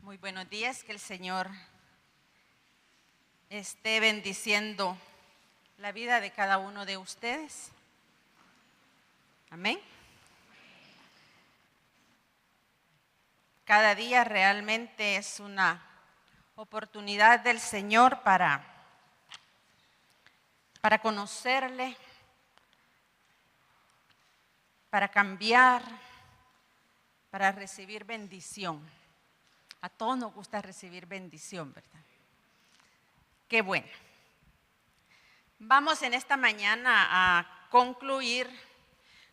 Muy buenos días, que el Señor esté bendiciendo la vida de cada uno de ustedes. Amén. Cada día realmente es una oportunidad del Señor para conocerle, para cambiar, para recibir bendición. A todos nos gusta recibir bendición, ¿verdad? Qué bueno. Vamos en esta mañana a concluir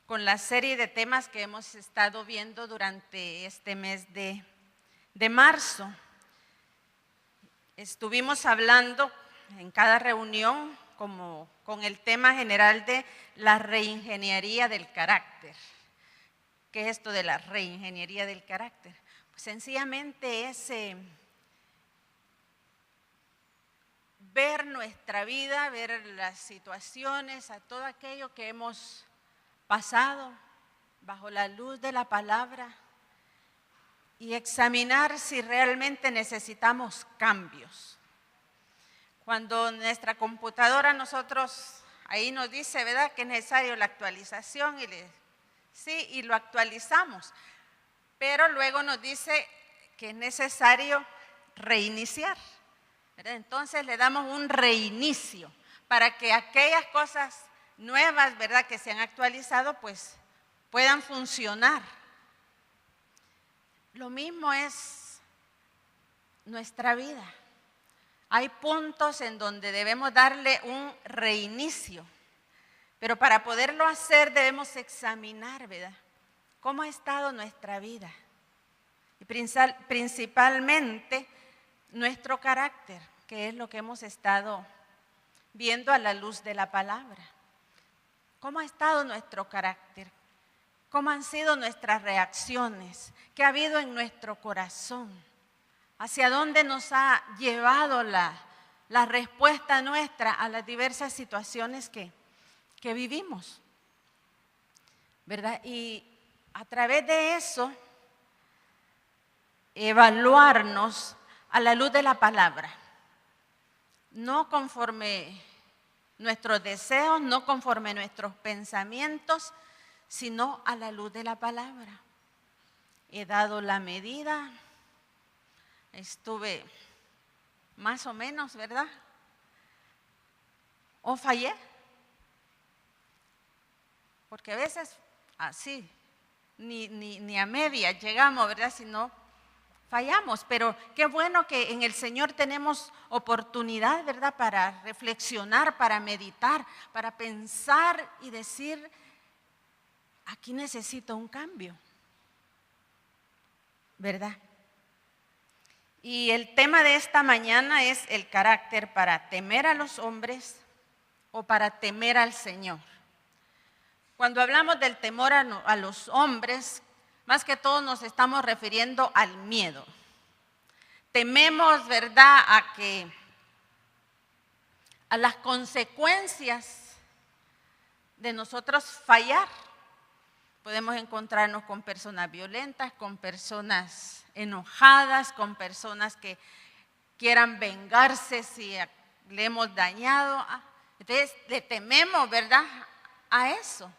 con la serie de temas que hemos estado viendo durante este mes de marzo. Estuvimos hablando en cada reunión como con el tema general de la reingeniería del carácter. ¿Qué es esto de la reingeniería del carácter? Pues sencillamente es ver nuestra vida, ver las situaciones, a todo aquello que hemos pasado bajo la luz de la palabra y examinar si realmente necesitamos cambios. Cuando nuestra computadora nosotros, ahí nos dice, ¿verdad?, que es necesario la actualización y lo actualizamos, pero luego nos dice que es necesario reiniciar, ¿verdad? Entonces le damos un reinicio para que aquellas cosas nuevas, ¿verdad?, que se han actualizado, pues puedan funcionar. Lo mismo es nuestra vida. Hay puntos en donde debemos darle un reinicio, pero para poderlo hacer debemos examinar, ¿verdad?, cómo ha estado nuestra vida y principalmente nuestro carácter, que es lo que hemos estado viendo a la luz de la palabra. ¿Cómo ha estado nuestro carácter? ¿Cómo han sido nuestras reacciones? ¿Qué ha habido en nuestro corazón? ¿Hacia dónde nos ha llevado la respuesta nuestra a las diversas situaciones que vivimos? ¿Verdad? Y a través de eso, evaluarnos a la luz de la palabra, no conforme nuestros deseos, no conforme nuestros pensamientos, sino a la luz de la palabra. He dado la medida, estuve más o menos, ¿verdad? ¿O fallé? Porque a veces así, ni a media llegamos, ¿verdad? Si no, fallamos. Pero qué bueno que en el Señor tenemos oportunidad, ¿verdad?, para reflexionar, para meditar, para pensar y decir, aquí necesito un cambio, ¿verdad? Y el tema de esta mañana es el carácter para temer a los hombres o para temer al Señor. Cuando hablamos del temor a los hombres, más que todo nos estamos refiriendo al miedo. Tememos, ¿verdad?, a las consecuencias de nosotros fallar. Podemos encontrarnos con personas violentas, con personas enojadas, con personas que quieran vengarse si le hemos dañado. Entonces le tememos, ¿verdad?, a eso.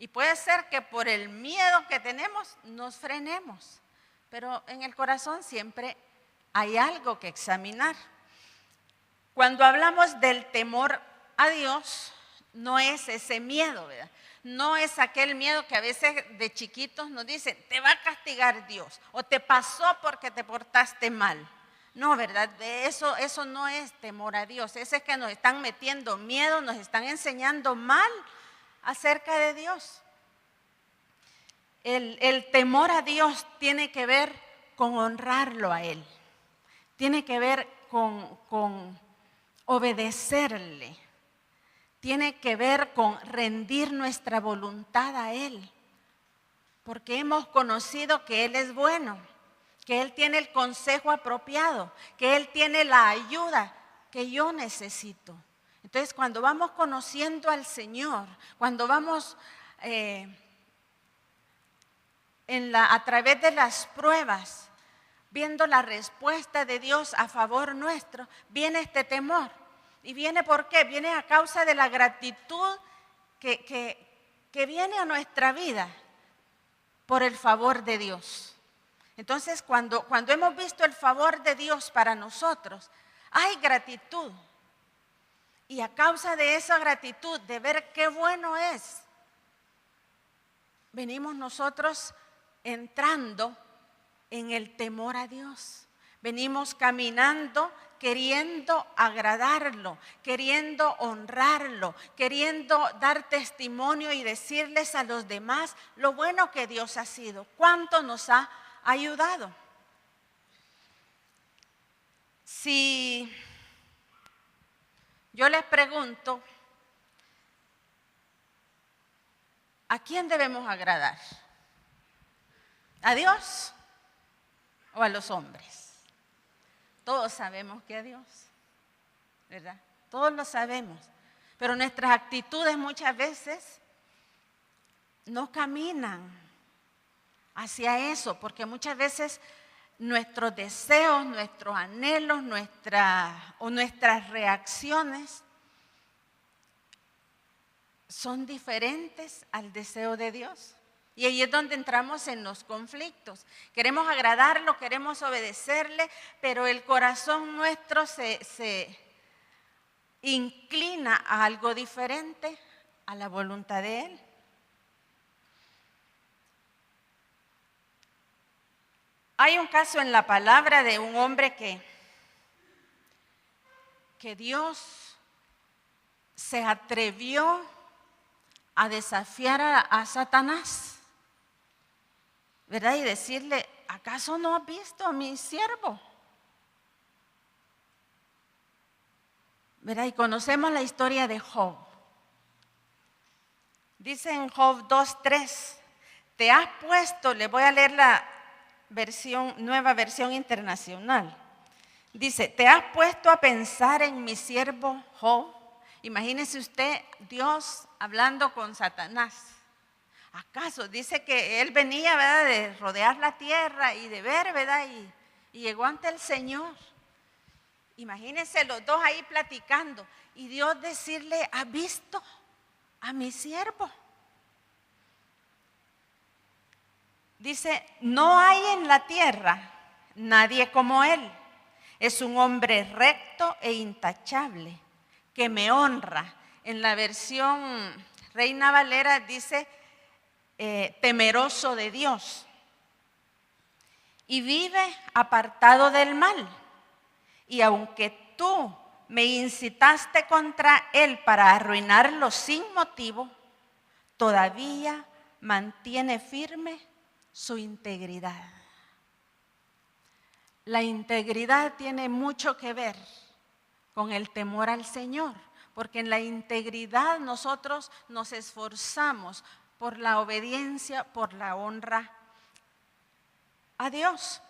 Y puede ser que por el miedo que tenemos nos frenemos, pero en el corazón siempre hay algo que examinar. Cuando hablamos del temor a Dios, no es ese miedo, ¿verdad? No es aquel miedo que a veces de chiquitos nos dicen, te va a castigar Dios, o te pasó porque te portaste mal. No, ¿verdad? De eso no es temor a Dios. Ese es que nos están metiendo miedo, nos están enseñando mal acerca de Dios. El temor a Dios tiene que ver con honrarlo a Él, tiene que ver con obedecerle, tiene que ver con rendir nuestra voluntad a Él, porque hemos conocido que Él es bueno, que Él tiene el consejo apropiado, que Él tiene la ayuda que yo necesito. Entonces, cuando vamos conociendo al Señor, cuando vamos a través de las pruebas, viendo la respuesta de Dios a favor nuestro, viene este temor. ¿Y viene por qué? Viene a causa de la gratitud que viene a nuestra vida por el favor de Dios. Entonces, cuando hemos visto el favor de Dios para nosotros, hay gratitud. Y a causa de esa gratitud, de ver qué bueno es, venimos nosotros entrando en el temor a Dios. Venimos caminando queriendo agradarlo, queriendo honrarlo, queriendo dar testimonio y decirles a los demás lo bueno que Dios ha sido, cuánto nos ha ayudado. Si yo les pregunto, ¿a quién debemos agradar? ¿A Dios o a los hombres? Todos sabemos que a Dios, ¿verdad? Todos lo sabemos, pero nuestras actitudes muchas veces no caminan hacia eso, porque muchas veces nuestros deseos, nuestros anhelos, nuestras reacciones son diferentes al deseo de Dios. Y ahí es donde entramos en los conflictos. Queremos agradarlo, queremos obedecerle, pero el corazón nuestro se inclina a algo diferente, a la voluntad de Él. Hay un caso en la palabra de un hombre que Dios se atrevió a desafiar a Satanás, ¿verdad? Y decirle, ¿acaso no has visto a mi siervo? ¿Verdad? Y conocemos la historia de Job. Dice en Job 2:3, te has puesto, le voy a leer la nueva versión internacional. Dice, te has puesto a pensar en mi siervo Job. Imagínese usted, Dios hablando con Satanás. ¿Acaso? Dice que él venía, ¿verdad?, de rodear la tierra y de ver, ¿verdad? Y llegó ante el Señor. Imagínense los dos ahí platicando y Dios decirle, ¿has visto a mi siervo? Dice, no hay en la tierra nadie como él. Es un hombre recto e intachable que me honra. En la versión Reina Valera dice, temeroso de Dios, y vive apartado del mal. Y aunque tú me incitaste contra él para arruinarlo sin motivo, todavía mantiene firme su integridad. La integridad tiene mucho que ver con el temor al Señor, porque en la integridad nosotros nos esforzamos por la obediencia, por la honra a Dios.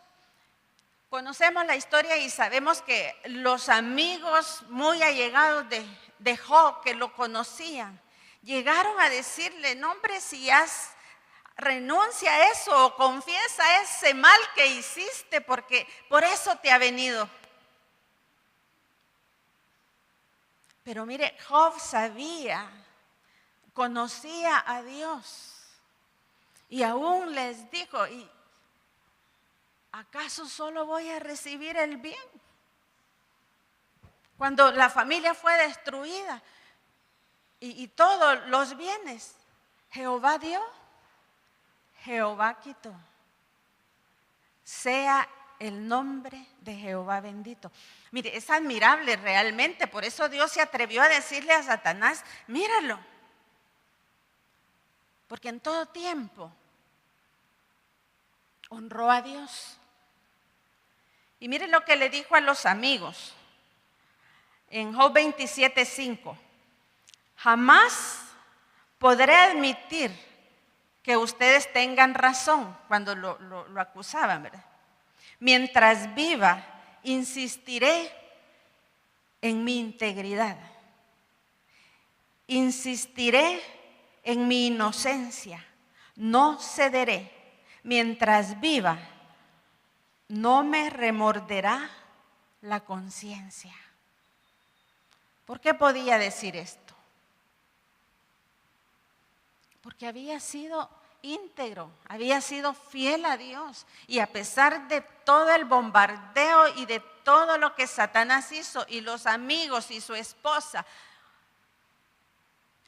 Conocemos la historia y sabemos que los amigos muy allegados de Job, que lo conocían, llegaron a decirle, no hombre, si renuncia a eso o confiesa ese mal que hiciste, porque por eso te ha venido. Pero mire, Job conocía a Dios y aún les dijo, ¿y acaso solo voy a recibir el bien? Cuando la familia fue destruida y todos los bienes, Jehová dio, Jehová quitó. Sea el nombre de Jehová bendito. Mire, es admirable realmente, por eso Dios se atrevió a decirle a Satanás, míralo. Porque en todo tiempo honró a Dios. Y mire lo que le dijo a los amigos en Job 27:5. Jamás podré admitir que ustedes tengan razón, cuando lo acusaban, ¿verdad? Mientras viva, insistiré en mi integridad. Insistiré en mi inocencia. No cederé. Mientras viva, no me remorderá la conciencia. ¿Por qué podía decir esto? Porque había sido íntegro, había sido fiel a Dios, y a pesar de todo el bombardeo y de todo lo que Satanás hizo y los amigos y su esposa,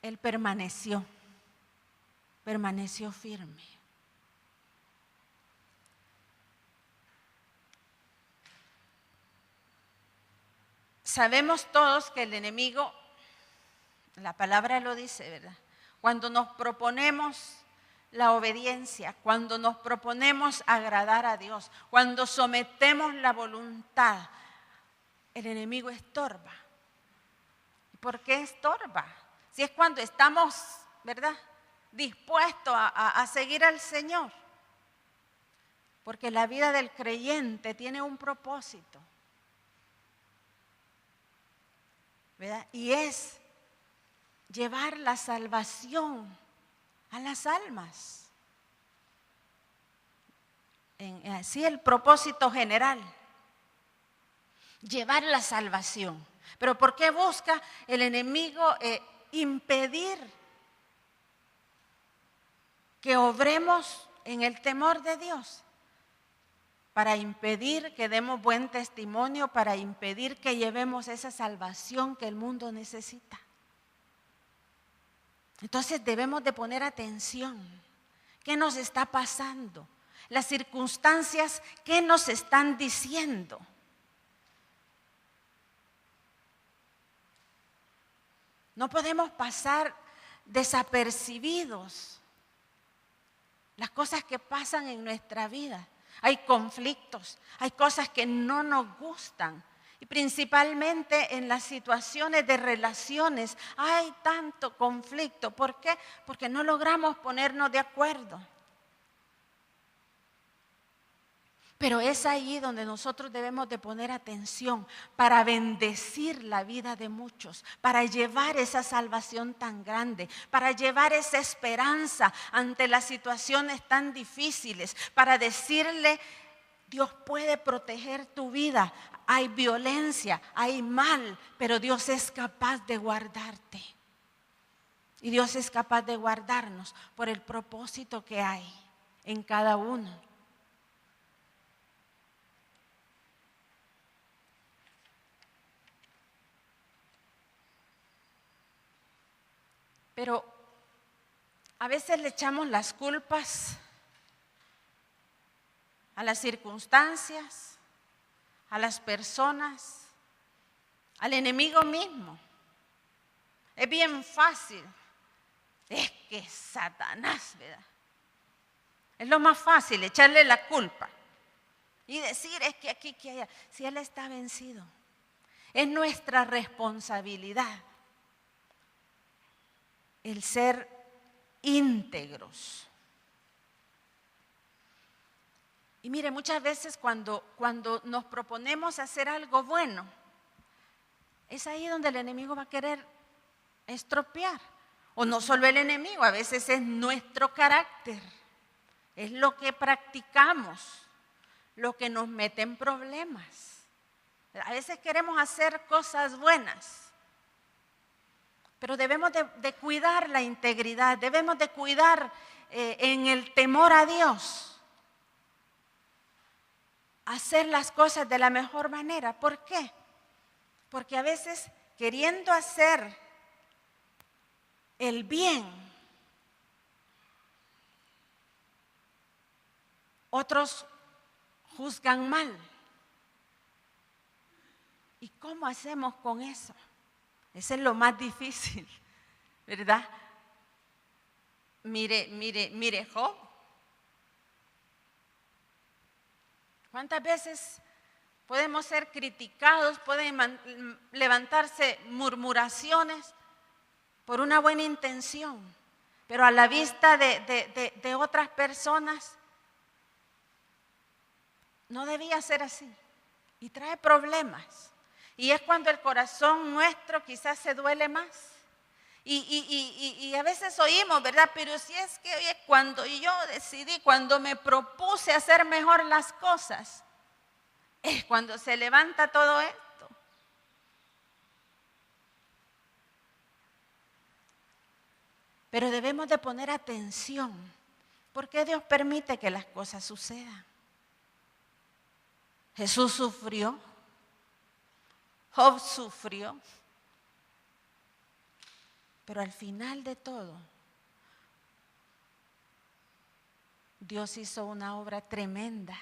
él permaneció firme. Sabemos todos que el enemigo, la palabra lo dice, ¿verdad? Cuando nos proponemos la obediencia, cuando nos proponemos agradar a Dios, cuando sometemos la voluntad, el enemigo estorba. ¿Por qué estorba? Si es cuando estamos, ¿verdad?, dispuestos a seguir al Señor. Porque la vida del creyente tiene un propósito, ¿verdad? Y es llevar la salvación a las almas. Así el propósito general, llevar la salvación. Pero ¿por qué busca el enemigo impedir que obremos en el temor de Dios? Para impedir que demos buen testimonio, para impedir que llevemos esa salvación que el mundo necesita. Entonces debemos de poner atención. ¿Qué nos está pasando? Las circunstancias, ¿qué nos están diciendo? No podemos pasar desapercibidos las cosas que pasan en nuestra vida. Hay conflictos, hay cosas que no nos gustan. Y principalmente en las situaciones de relaciones hay tanto conflicto. ¿Por qué? Porque no logramos ponernos de acuerdo. Pero es ahí donde nosotros debemos de poner atención para bendecir la vida de muchos, para llevar esa salvación tan grande, para llevar esa esperanza ante las situaciones tan difíciles, para decirle, Dios puede proteger tu vida. Hay violencia, hay mal, pero Dios es capaz de guardarte. Y Dios es capaz de guardarnos por el propósito que hay en cada uno. Pero a veces le echamos las culpas a las circunstancias, a las personas, al enemigo mismo. Es bien fácil. Es que Satanás, ¿verdad? Es lo más fácil, echarle la culpa y decir, es que aquí, que allá. Si Él está vencido, es nuestra responsabilidad el ser íntegros. Y mire, muchas veces cuando nos proponemos hacer algo bueno, es ahí donde el enemigo va a querer estropear. O no solo el enemigo, a veces es nuestro carácter, es lo que practicamos, lo que nos mete en problemas. A veces queremos hacer cosas buenas, pero debemos de cuidar la integridad, debemos de cuidar en el temor a Dios, hacer las cosas de la mejor manera. ¿Por qué? Porque a veces queriendo hacer el bien, otros juzgan mal. ¿Y cómo hacemos con eso? Eso es lo más difícil, ¿verdad? Mire Job. ¿Cuántas veces podemos ser criticados, pueden levantarse murmuraciones por una buena intención, pero a la vista de otras personas no debía ser así y trae problemas? Y es cuando el corazón nuestro quizás se duele más. Y a veces oímos, ¿verdad? Pero si es que oye, cuando yo decidí, cuando me propuse hacer mejor las cosas, es cuando se levanta todo esto. Pero debemos de poner atención. ¿Por qué Dios permite que las cosas sucedan? Jesús sufrió. Job sufrió. Pero al final de todo, Dios hizo una obra tremenda,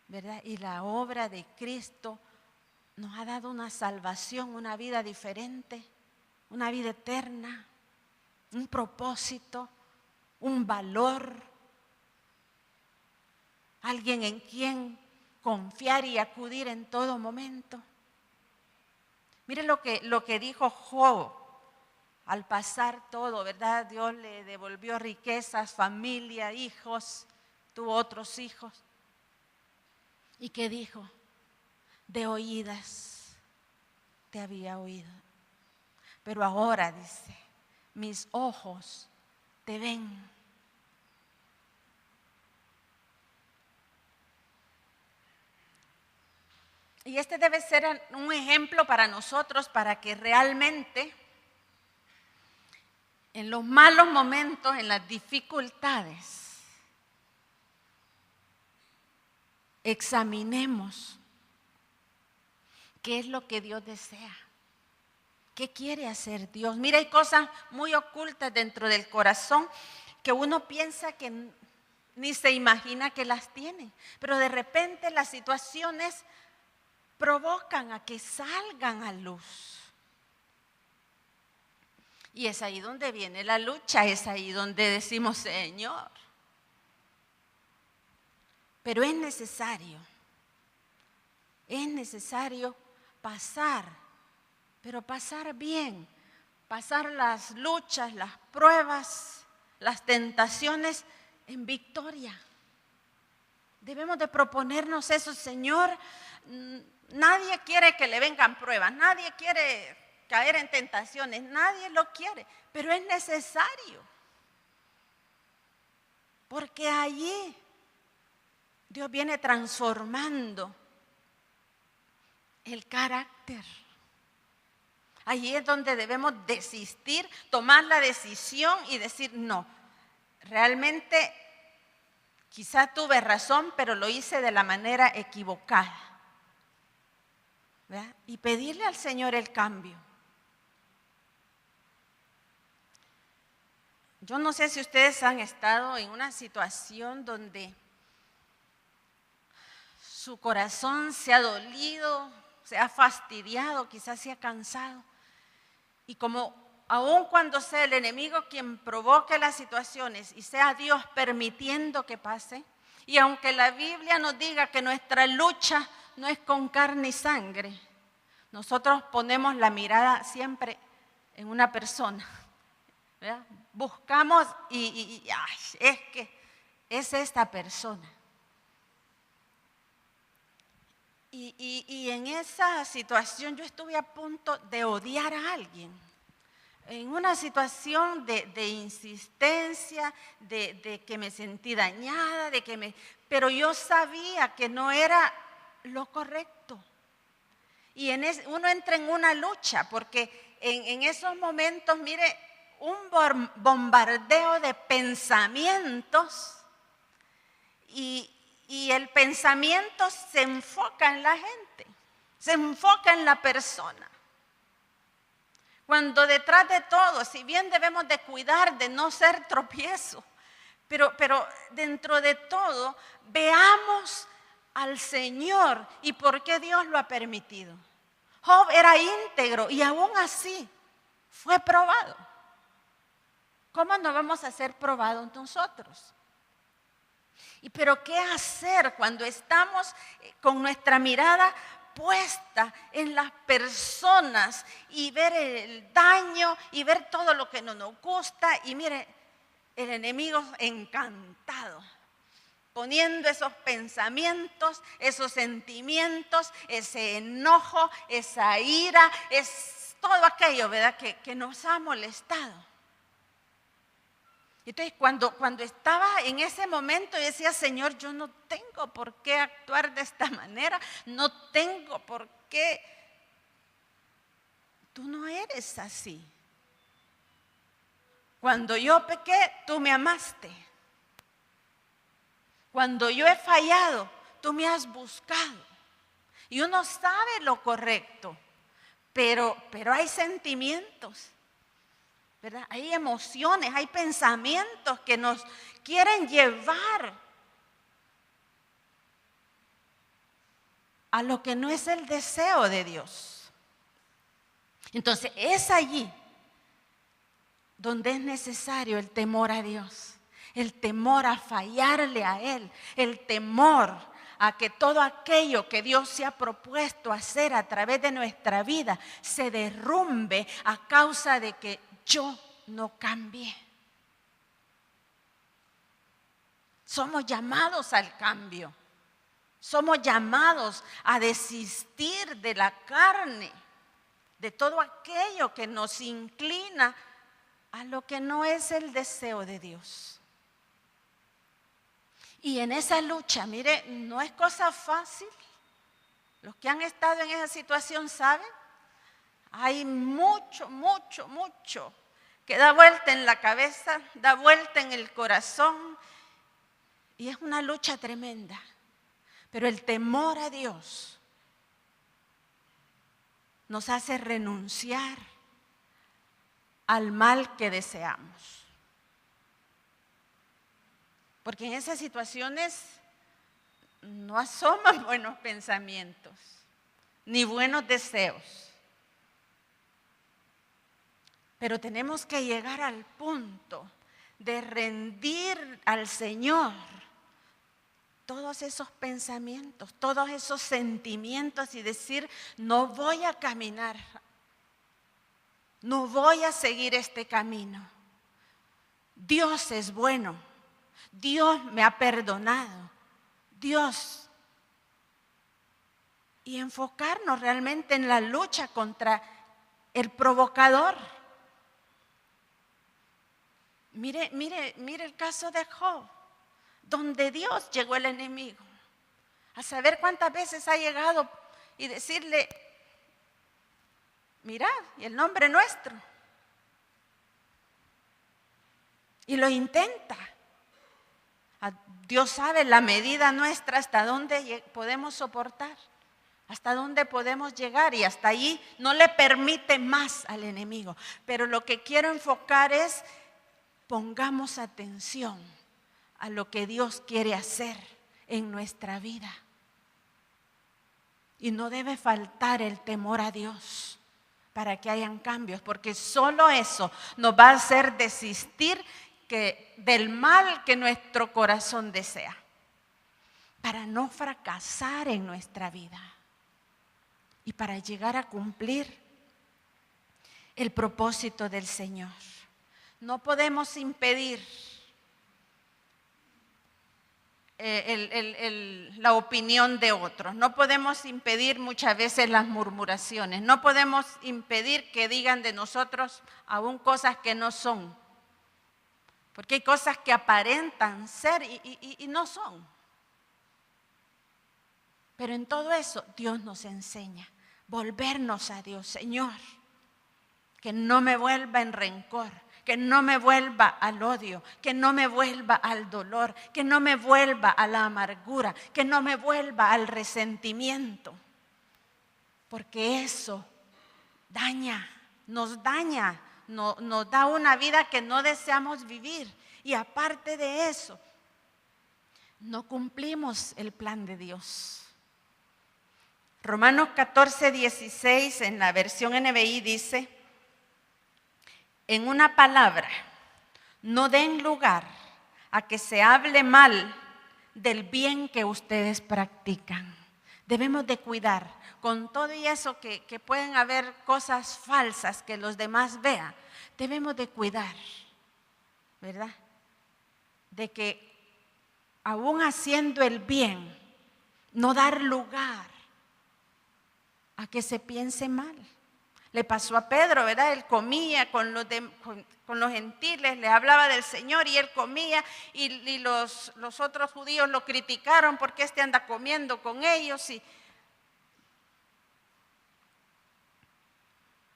¿verdad? Y la obra de Cristo nos ha dado una salvación, una vida diferente, una vida eterna, un propósito, un valor, alguien en quien confiar y acudir en todo momento. Mire lo que dijo Job al pasar todo, ¿verdad? Dios le devolvió riquezas, familia, hijos, tuvo otros hijos. ¿Y qué dijo? De oídas te había oído, pero ahora dice, mis ojos te ven. Y este debe ser un ejemplo para nosotros, para que realmente en los malos momentos, en las dificultades, examinemos qué es lo que Dios desea, qué quiere hacer Dios. Mira, hay cosas muy ocultas dentro del corazón que uno piensa que ni se imagina que las tiene, pero de repente las situaciones provocan a que salgan a luz. Y es ahí donde viene la lucha, es ahí donde decimos, Señor. Pero es necesario pasar, pero pasar bien, pasar las luchas, las pruebas, las tentaciones en victoria. Debemos de proponernos eso, Señor. Nadie quiere que le vengan pruebas, nadie quiere caer en tentaciones, nadie lo quiere, pero es necesario. Porque allí Dios viene transformando el carácter. Allí es donde debemos desistir, tomar la decisión y decir, no, realmente quizá tuve razón, pero lo hice de la manera equivocada. ¿Verdad? Y pedirle al Señor el cambio. Yo no sé si ustedes han estado en una situación donde su corazón se ha dolido, se ha fastidiado, quizás se ha cansado. Y como aun cuando sea el enemigo quien provoque las situaciones y sea Dios permitiendo que pase, y aunque la Biblia nos diga que nuestra lucha no es con carne y sangre, nosotros ponemos la mirada siempre en una persona, ¿verdad? Buscamos y es que es esta persona. Y en esa situación yo estuve a punto de odiar a alguien. En una situación de insistencia, de que me sentí dañada, pero yo sabía que no era lo correcto. Y uno entra en una lucha, porque en esos momentos, mire, un bombardeo de pensamientos y el pensamiento se enfoca en la gente, se enfoca en la persona. Cuando detrás de todo, si bien debemos de cuidar de no ser tropiezo, pero dentro de todo, veamos al Señor y por qué Dios lo ha permitido. Job era íntegro y aún así fue probado. ¿Cómo no vamos a ser probados nosotros? Pero ¿qué hacer cuando estamos con nuestra mirada puesta en las personas y ver el daño y ver todo lo que no nos gusta? Y mire, el enemigo encantado, poniendo esos pensamientos, esos sentimientos, ese enojo, esa ira, es todo aquello, ¿verdad?, que nos ha molestado. Entonces, cuando estaba en ese momento, yo decía, Señor, yo no tengo por qué actuar de esta manera, no tengo por qué. Tú no eres así. Cuando yo pequé, tú me amaste. Cuando yo he fallado, tú me has buscado. Y uno sabe lo correcto, pero hay sentimientos, ¿verdad? Hay emociones, hay pensamientos que nos quieren llevar a lo que no es el deseo de Dios. Entonces es allí donde es necesario el temor a Dios, el temor a fallarle a Él, el temor a que todo aquello que Dios se ha propuesto hacer a través de nuestra vida se derrumbe a causa de que yo no cambie. Somos llamados al cambio. Somos llamados a desistir de la carne, de todo aquello que nos inclina a lo que no es el deseo de Dios. Y en esa lucha, mire, no es cosa fácil. Los que han estado en esa situación saben, hay mucho que da vuelta en la cabeza, da vuelta en el corazón, y es una lucha tremenda. Pero el temor a Dios nos hace renunciar al mal que deseamos. Porque en esas situaciones no asoman buenos pensamientos, ni buenos deseos. Pero tenemos que llegar al punto de rendir al Señor todos esos pensamientos, todos esos sentimientos y decir, no voy a caminar, no voy a seguir este camino. Dios es bueno, Dios me ha perdonado, Dios. Y enfocarnos realmente en la lucha contra el provocador. Mire el caso de Job, donde Dios llegó el enemigo. A saber cuántas veces ha llegado y decirle, mirad, y el nombre nuestro. Y lo intenta. Dios sabe la medida nuestra hasta dónde podemos soportar, hasta dónde podemos llegar, y hasta ahí no le permite más al enemigo. Pero lo que quiero enfocar es, pongamos atención a lo que Dios quiere hacer en nuestra vida. Y no debe faltar el temor a Dios para que hayan cambios, porque solo eso nos va a hacer desistir del mal que nuestro corazón desea, para no fracasar en nuestra vida y para llegar a cumplir el propósito del Señor. No podemos impedir la opinión de otros, no podemos impedir muchas veces las murmuraciones, no podemos impedir que digan de nosotros aún cosas que no son, porque hay cosas que aparentan ser y no son. Pero en todo eso Dios nos enseña, volvernos a Dios. Señor, que no me vuelva en rencor, que no me vuelva al odio, que no me vuelva al dolor, que no me vuelva a la amargura, que no me vuelva al resentimiento. Porque eso nos da una vida que no deseamos vivir. Y aparte de eso, no cumplimos el plan de Dios. Romanos 14:16 en la versión NBI dice, en una palabra, no den lugar a que se hable mal del bien que ustedes practican. Debemos de cuidar con todo y eso que pueden haber cosas falsas que los demás vean. Debemos de cuidar, ¿verdad? De que aún haciendo el bien, no dar lugar a que se piense mal. Le pasó a Pedro, ¿verdad? Él comía con los gentiles, les hablaba del Señor y él comía y los otros judíos lo criticaron porque anda comiendo con ellos. Y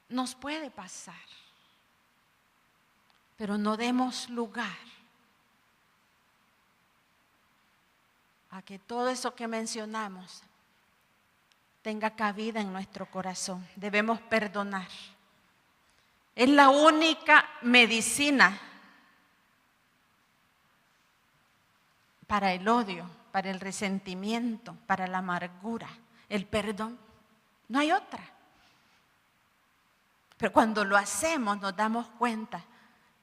nos puede pasar, pero no demos lugar a que todo eso que mencionamos tenga cabida en nuestro corazón. Debemos perdonar. Es la única medicina para el odio, para el resentimiento, para la amargura, el perdón. No hay otra. Pero cuando lo hacemos nos damos cuenta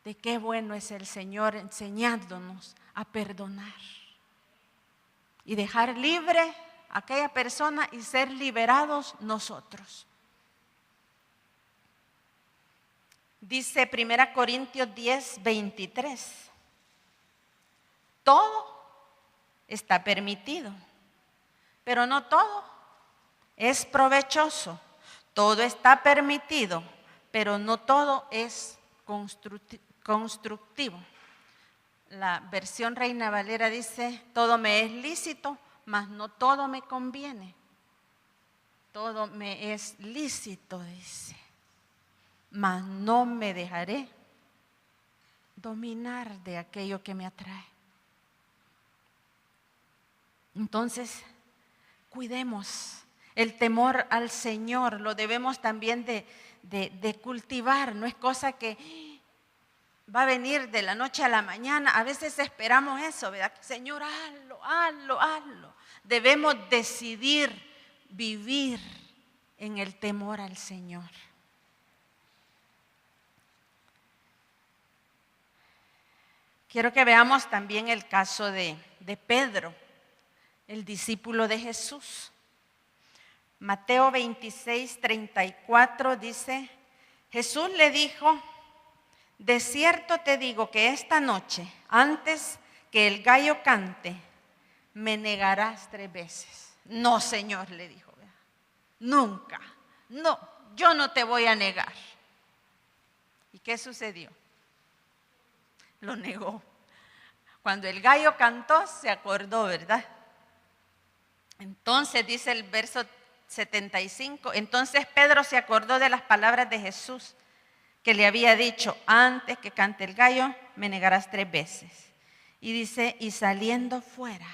de qué bueno es el Señor enseñándonos a perdonar y dejar libre a aquella persona y ser liberados nosotros. Dice 1 Corintios 10:23, todo está permitido, pero no todo es provechoso. Todo está permitido, pero no todo es constructivo. La versión Reina Valera dice, todo me es lícito, mas no todo me conviene. Todo me es lícito, dice, mas no me dejaré dominar de aquello que me atrae. Entonces, cuidemos el temor al Señor, lo debemos también de cultivar, no es cosa que va a venir de la noche a la mañana. A veces esperamos eso, ¿verdad? Señor, hazlo. Debemos decidir vivir en el temor al Señor. Quiero que veamos también el caso de Pedro, el discípulo de Jesús. Mateo 26:34 dice, Jesús le dijo, de cierto te digo que esta noche, antes que el gallo cante, me negarás 3 veces. No, Señor, le dijo, ¿verdad? Nunca, no, yo no te voy a negar. ¿Y qué sucedió? Lo negó. Cuando el gallo cantó, se acordó, ¿verdad? Entonces dice el verso 75, entonces Pedro se acordó de las palabras de Jesús que le había dicho, antes que cante el gallo, me negarás 3 veces. Y dice, y saliendo fuera,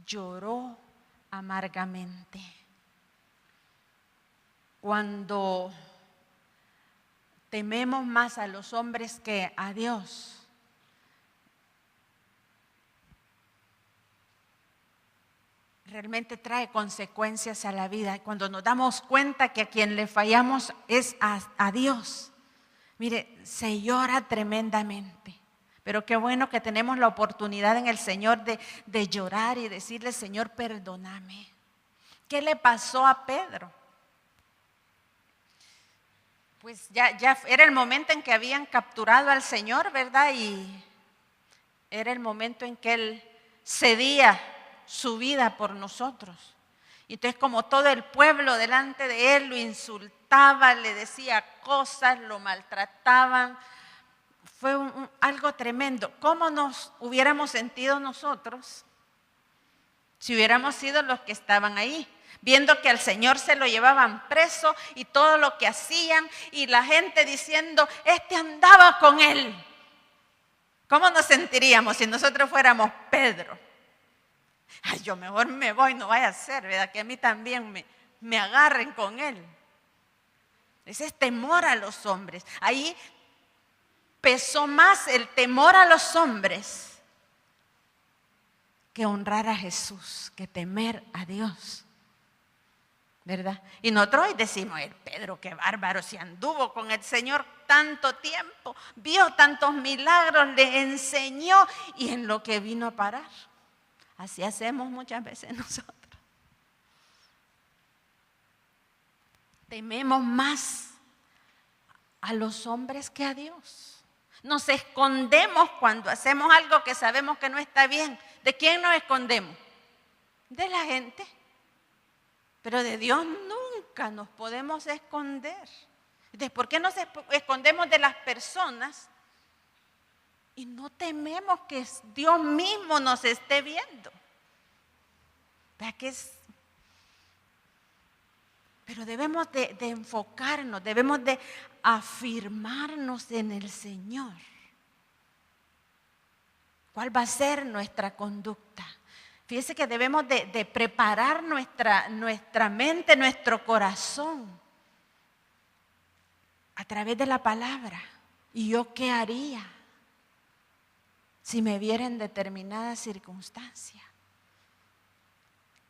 lloró amargamente. Cuando tememos más a los hombres que a Dios, realmente trae consecuencias a la vida. Cuando nos damos cuenta que a quien le fallamos es a Dios, mire, se llora tremendamente. Pero qué bueno que tenemos la oportunidad en el Señor de llorar y decirle, Señor, perdóname. ¿Qué le pasó a Pedro? Pues ya era el momento en que habían capturado al Señor, ¿verdad? Y era el momento en que Él cedía su vida por nosotros. Y entonces, como todo el pueblo delante de Él lo insultaba, le decía cosas, lo maltrataban, fue algo tremendo. ¿Cómo nos hubiéramos sentido nosotros si hubiéramos sido los que estaban ahí? Viendo que al Señor se lo llevaban preso y todo lo que hacían y la gente diciendo, andaba con Él. ¿Cómo nos sentiríamos si nosotros fuéramos Pedro? Ay, yo mejor me voy, no vaya a ser, ¿verdad? Que a mí también me agarren con Él. Ese es temor a los hombres. Ahí pesó más el temor a los hombres que honrar a Jesús, que temer a Dios, ¿verdad? Y nosotros hoy decimos, el Pedro, qué bárbaro, si anduvo con el Señor tanto tiempo, vio tantos milagros, le enseñó y en lo que vino a parar. Así hacemos muchas veces nosotros. Tememos más a los hombres que a Dios. Nos escondemos cuando hacemos algo que sabemos que no está bien. ¿De quién nos escondemos? De la gente. Pero de Dios nunca nos podemos esconder. Entonces, ¿por qué nos escondemos de las personas y no tememos que Dios mismo nos esté viendo? ¿Verdad que es? Pero debemos de enfocarnos, debemos de afirmarnos en el Señor. ¿Cuál va a ser nuestra conducta? Fíjese que debemos de preparar nuestra mente, nuestro corazón a través de la palabra. ¿Y yo qué haría si me viera en determinada circunstancia?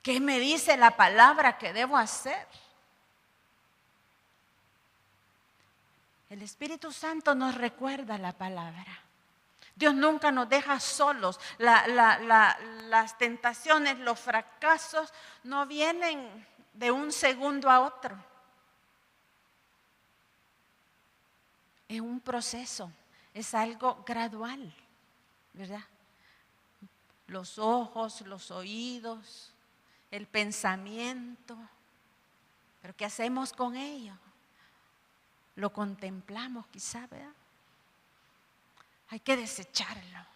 ¿Qué me dice la palabra que debo hacer? El Espíritu Santo nos recuerda la palabra. Dios nunca nos deja solos. Las tentaciones, los fracasos no vienen de un segundo a otro. Es un proceso, es algo gradual, ¿verdad? Los ojos, los oídos, el pensamiento. ¿Pero qué hacemos con ello? Lo contemplamos quizá, ¿verdad? Hay que desecharlo,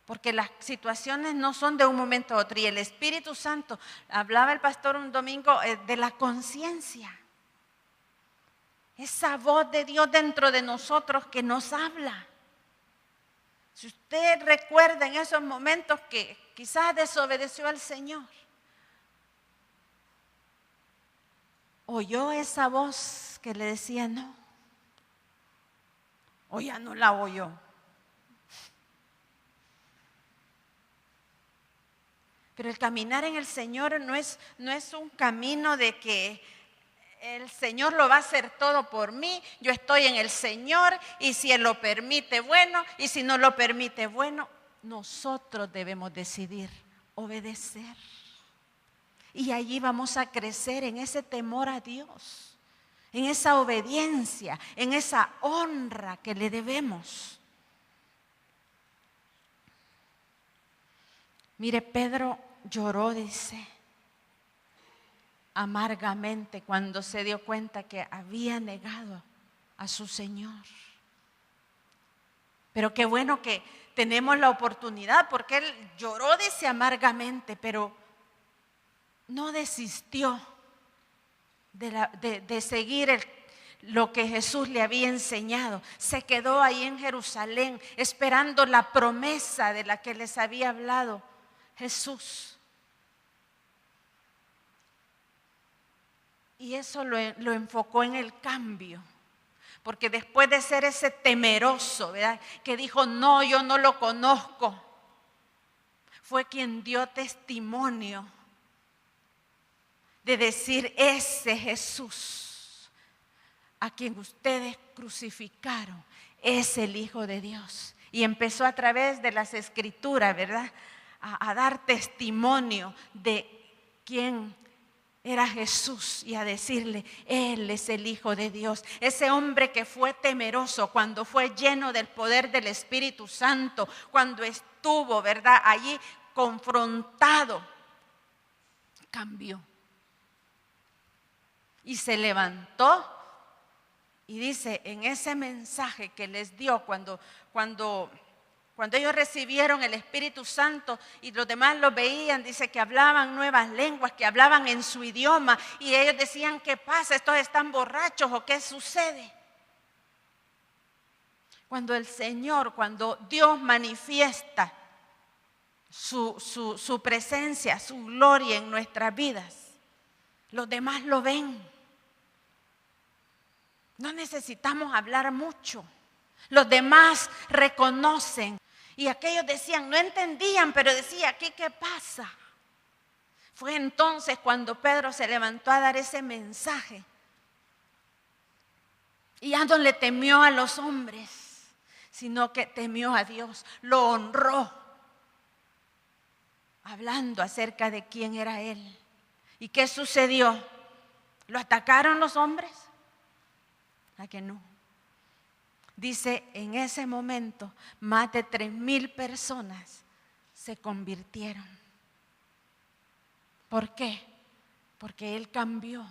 porque las situaciones no son de un momento a otro. Y el Espíritu Santo, hablaba el pastor un domingo de la conciencia. Esa voz de Dios dentro de nosotros que nos habla. Si usted recuerda en esos momentos que quizás desobedeció al Señor, oyó esa voz que le decía no, o ya no la oyó. Pero el caminar en el Señor no es un camino de que el Señor lo va a hacer todo por mí, yo estoy en el Señor y si Él lo permite, bueno, y si no lo permite, bueno. Nosotros debemos decidir obedecer. Y allí vamos a crecer en ese temor a Dios, en esa obediencia, en esa honra que le debemos. Mire, Pedro lloró, dice, amargamente cuando se dio cuenta que había negado a su Señor. Pero qué bueno que tenemos la oportunidad, porque él lloró, dice, amargamente, pero no desistió de seguir lo que Jesús le había enseñado. Se quedó ahí en Jerusalén esperando la promesa de la que les había hablado Jesús. Y eso lo enfocó en el cambio. Porque después de ser ese temeroso, ¿verdad?, que dijo, no, yo no lo conozco, fue quien dio testimonio de decir, ese Jesús a quien ustedes crucificaron es el Hijo de Dios. Y empezó a través de las Escrituras, ¿verdad?, a dar testimonio de quién era Jesús y a decirle, Él es el Hijo de Dios. Ese hombre que fue temeroso cuando fue lleno del poder del Espíritu Santo, cuando estuvo, ¿verdad?, allí confrontado, cambió. Y se levantó y dice, en ese mensaje que les dio cuando ellos recibieron el Espíritu Santo y los demás lo veían, dice que hablaban nuevas lenguas, que hablaban en su idioma, y ellos decían, ¿qué pasa? ¿Estos están borrachos o qué sucede? Cuando el Señor, cuando Dios manifiesta su presencia, su gloria en nuestras vidas, los demás lo ven. No necesitamos hablar mucho. Los demás reconocen. Y aquellos decían, no entendían, pero decía, ¿aquí qué pasa? Fue entonces cuando Pedro se levantó a dar ese mensaje. Y ya no le temió a los hombres, sino que temió a Dios, lo honró, hablando acerca de quién era Él. ¿Y qué sucedió? ¿Lo atacaron los hombres? ¿A que no? Dice, en ese momento, más de 3,000 personas se convirtieron. ¿Por qué? Porque Él cambió.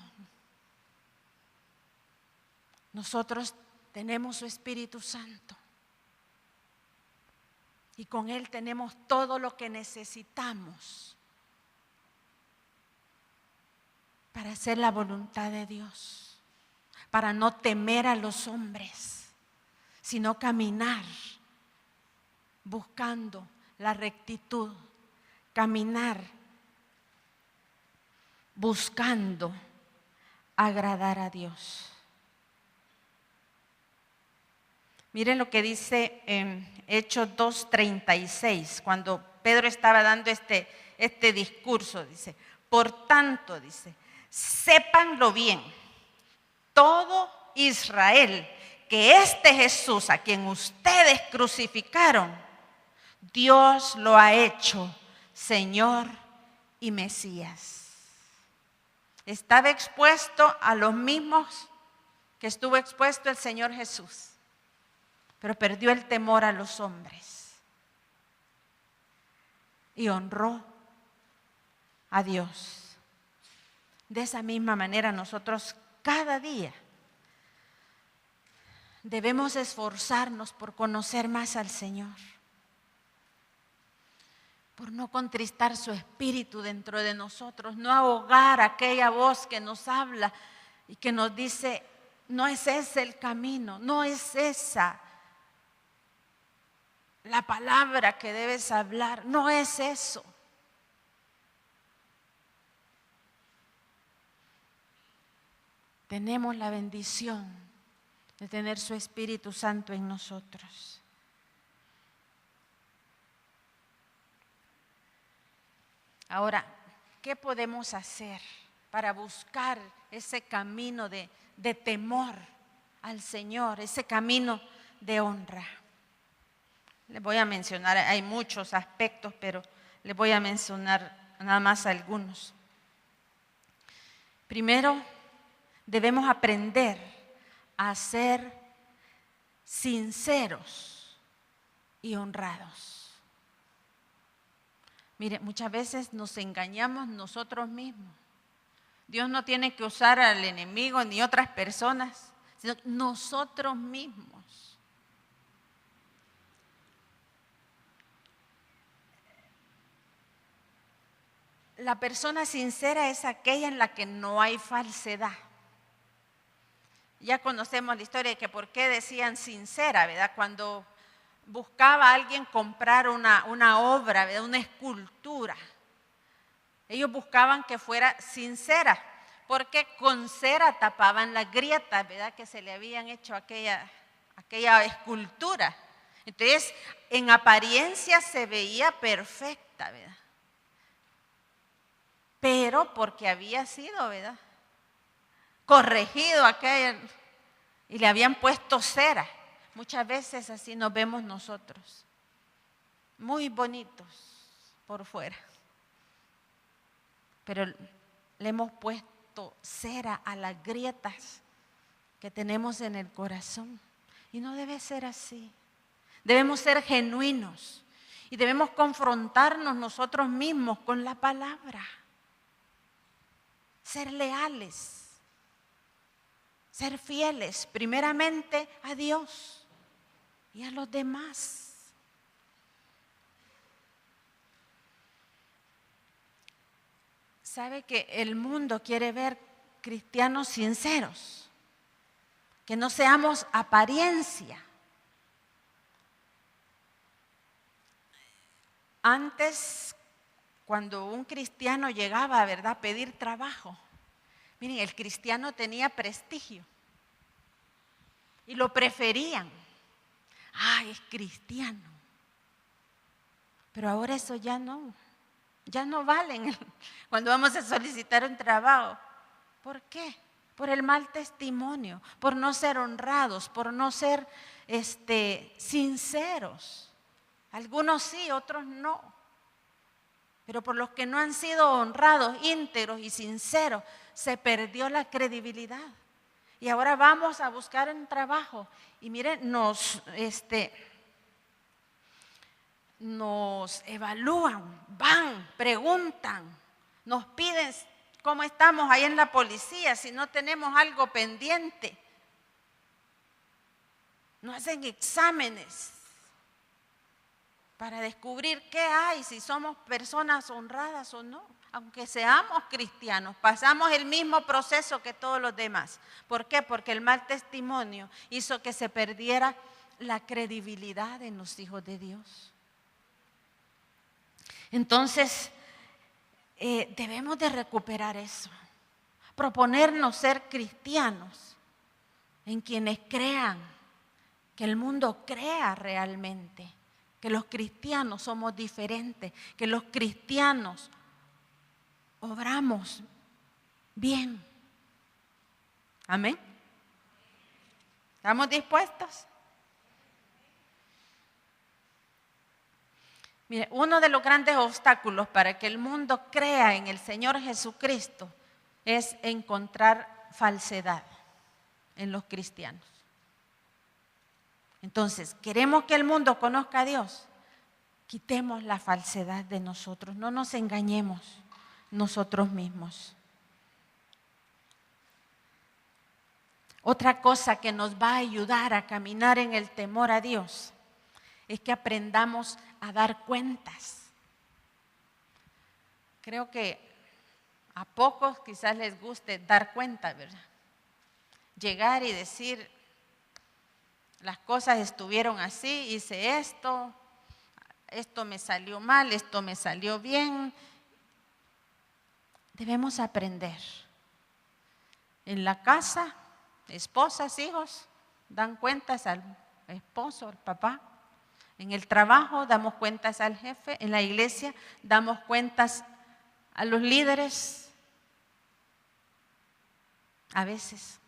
nosotros tenemos su Espíritu Santo. Y con Él tenemos todo lo que necesitamos para hacer la voluntad de Dios, para no temer a los hombres, sino caminar buscando la rectitud, caminar buscando agradar a Dios. Miren lo que dice en Hechos 2:36, cuando Pedro estaba dando este discurso, dice: por tanto, dice, sépanlo bien, todo Israel, que este Jesús a quien ustedes crucificaron, Dios lo ha hecho Señor y Mesías. Estaba expuesto a los mismos que estuvo expuesto el Señor Jesús, pero perdió el temor a los hombres y honró a Dios. De esa misma manera nosotros cada día debemos esforzarnos por conocer más al Señor, por no contristar su espíritu dentro de nosotros, no ahogar aquella voz que nos habla y que nos dice: no es ese el camino, no es esa la palabra que debes hablar, no es eso. Tenemos la bendición de tener su Espíritu Santo en nosotros. Ahora, ¿qué podemos hacer para buscar ese camino de temor al Señor, ese camino de honra? Les voy a mencionar, hay muchos aspectos, pero les voy a mencionar nada más algunos. Primero, debemos aprender a ser sinceros y honrados. Mire, muchas veces nos engañamos nosotros mismos. Dios no tiene que usar al enemigo ni otras personas, sino nosotros mismos. La persona sincera es aquella en la que no hay falsedad. Ya conocemos la historia de que por qué decían sincera, ¿verdad? Cuando buscaba a alguien comprar una obra, ¿verdad? Una escultura, ellos buscaban que fuera sincera, porque con cera tapaban las grietas, ¿verdad? Que se le habían hecho a aquella escultura. Entonces, en apariencia se veía perfecta, ¿verdad? Pero porque había sido, ¿verdad?, corregido aquel y le habían puesto cera. Muchas veces así nos vemos nosotros, muy bonitos por fuera, pero le hemos puesto cera a las grietas que tenemos en el corazón, y no debe ser así. Debemos ser genuinos y debemos confrontarnos nosotros mismos con la palabra. Ser leales, ser fieles primeramente a Dios y a los demás. ¿Sabe que el mundo quiere ver cristianos sinceros? Que no seamos apariencia. Antes, cuando un cristiano llegaba, ¿verdad?, a pedir trabajo, miren, el cristiano tenía prestigio y lo preferían. ¡Ay, es cristiano! Pero ahora eso ya no valen cuando vamos a solicitar un trabajo. ¿Por qué? Por el mal testimonio, por no ser honrados, por no ser sinceros. Algunos sí, otros no. Pero por los que no han sido honrados, íntegros y sinceros, se perdió la credibilidad. Y ahora vamos a buscar un trabajo. Y miren, nos evalúan, van, preguntan, nos piden cómo estamos ahí en la policía, si no tenemos algo pendiente. no hacen exámenes para descubrir qué hay, si somos personas honradas o no. Aunque seamos cristianos, pasamos el mismo proceso que todos los demás. ¿Por qué? Porque el mal testimonio hizo que se perdiera la credibilidad en los hijos de Dios. Entonces, debemos de recuperar eso. Proponernos ser cristianos en quienes crean, que el mundo crea realmente, que los cristianos somos diferentes, que los cristianos obramos bien. Amén. ¿Estamos dispuestos? Mire, uno de los grandes obstáculos para que el mundo crea en el Señor Jesucristo es encontrar falsedad en los cristianos. Entonces, ¿queremos que el mundo conozca a Dios? Quitemos la falsedad de nosotros, no nos engañemos nosotros mismos. Otra cosa que nos va a ayudar a caminar en el temor a Dios es que aprendamos a dar cuentas. Creo que a pocos quizás les guste dar cuenta, ¿verdad? Llegar y decir, las cosas estuvieron así, hice esto, esto me salió mal, esto me salió bien. Debemos aprender. En la casa, esposas, hijos, dan cuentas al esposo, al papá. En el trabajo damos cuentas al jefe. En la iglesia damos cuentas a los líderes. A veces.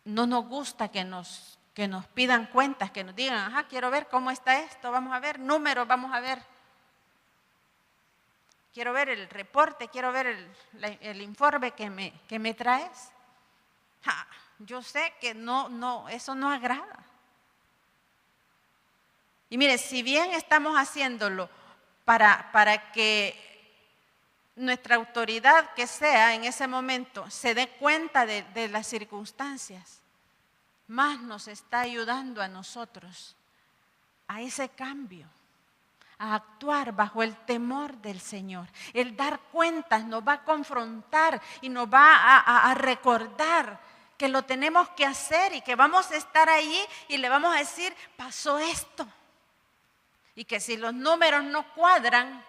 No nos gusta que nos pidan cuentas, que nos digan, ajá, quiero ver cómo está esto, vamos a ver, números, vamos a ver. Quiero ver el reporte, quiero ver el informe que me traes. Yo sé que no, eso no agrada. Y mire, si bien estamos haciéndolo para que nuestra autoridad que sea en ese momento se dé cuenta de las circunstancias, más nos está ayudando a nosotros a ese cambio, a actuar bajo el temor del Señor. El dar cuentas nos va a confrontar y nos va a recordar que lo tenemos que hacer y que vamos a estar ahí y le vamos a decir, pasó esto. Y que si los números no cuadran,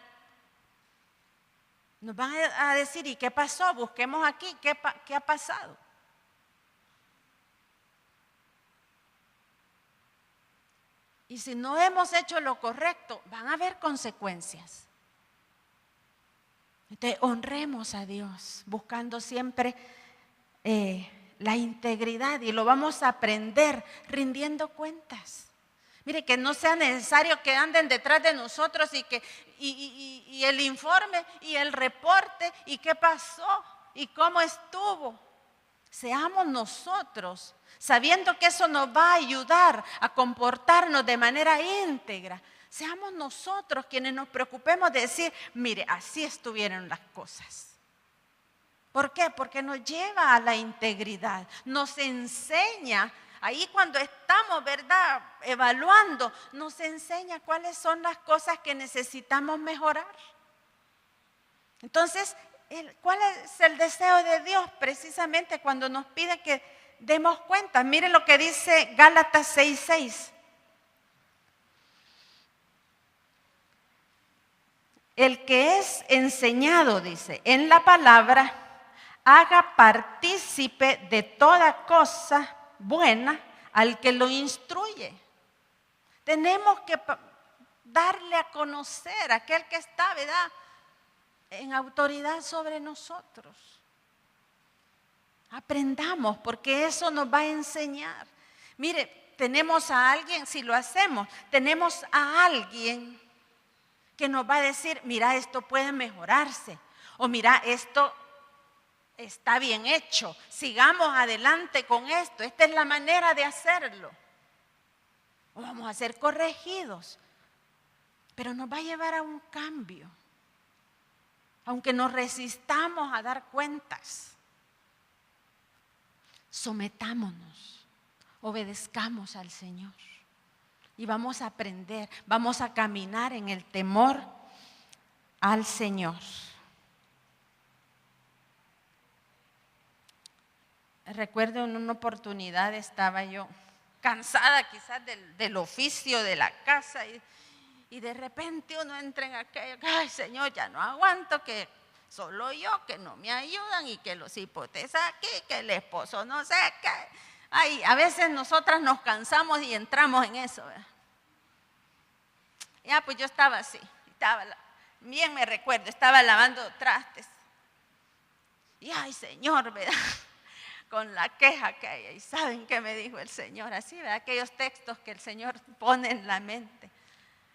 nos van a decir, ¿y qué pasó? Busquemos aquí, ¿qué ha pasado? Y si no hemos hecho lo correcto, van a haber consecuencias. Entonces, honremos a Dios, buscando siempre la integridad, y lo vamos a aprender rindiendo cuentas. Mire, que no sea necesario que anden detrás de nosotros y el informe y el reporte y qué pasó y cómo estuvo. Seamos nosotros, sabiendo que eso nos va a ayudar a comportarnos de manera íntegra. Seamos nosotros quienes nos preocupemos de decir, mire, así estuvieron las cosas. ¿Por qué? Porque nos lleva a la integridad, nos enseña. Ahí cuando estamos, ¿verdad?, evaluando, nos enseña cuáles son las cosas que necesitamos mejorar. Entonces, ¿cuál es el deseo de Dios precisamente cuando nos pide que demos cuenta? Miren lo que dice Gálatas 6:6. El que es enseñado, dice, en la palabra, haga partícipe de toda cosa buena al que lo instruye. Tenemos que darle a conocer a aquel que está, ¿verdad?, en autoridad sobre nosotros. Aprendamos, porque eso nos va a enseñar. Mire, tenemos a alguien, si lo hacemos, tenemos a alguien que nos va a decir, mira, esto puede mejorarse, o mira, esto está bien hecho, sigamos adelante con esto, esta es la manera de hacerlo. O vamos a ser corregidos, pero nos va a llevar a un cambio, aunque nos resistamos a dar cuentas. sometámonos, obedezcamos al Señor y vamos a aprender, vamos a caminar en el temor al Señor. Recuerdo en una oportunidad estaba yo cansada quizás del oficio de la casa y de repente uno entra en aquello, ay Señor, ya no aguanto, que solo yo, que no me ayudan y que los hipotes aquí, que el esposo no sé qué. Ay, a veces nosotras nos cansamos y entramos en eso, ¿verdad? Ya, pues yo estaba así, bien me recuerdo, estaba lavando trastes. Y ay Señor, ¿verdad? Con la queja que hay. ¿Y saben qué me dijo el Señor? Así, ¿verdad? Aquellos textos que el Señor pone en la mente.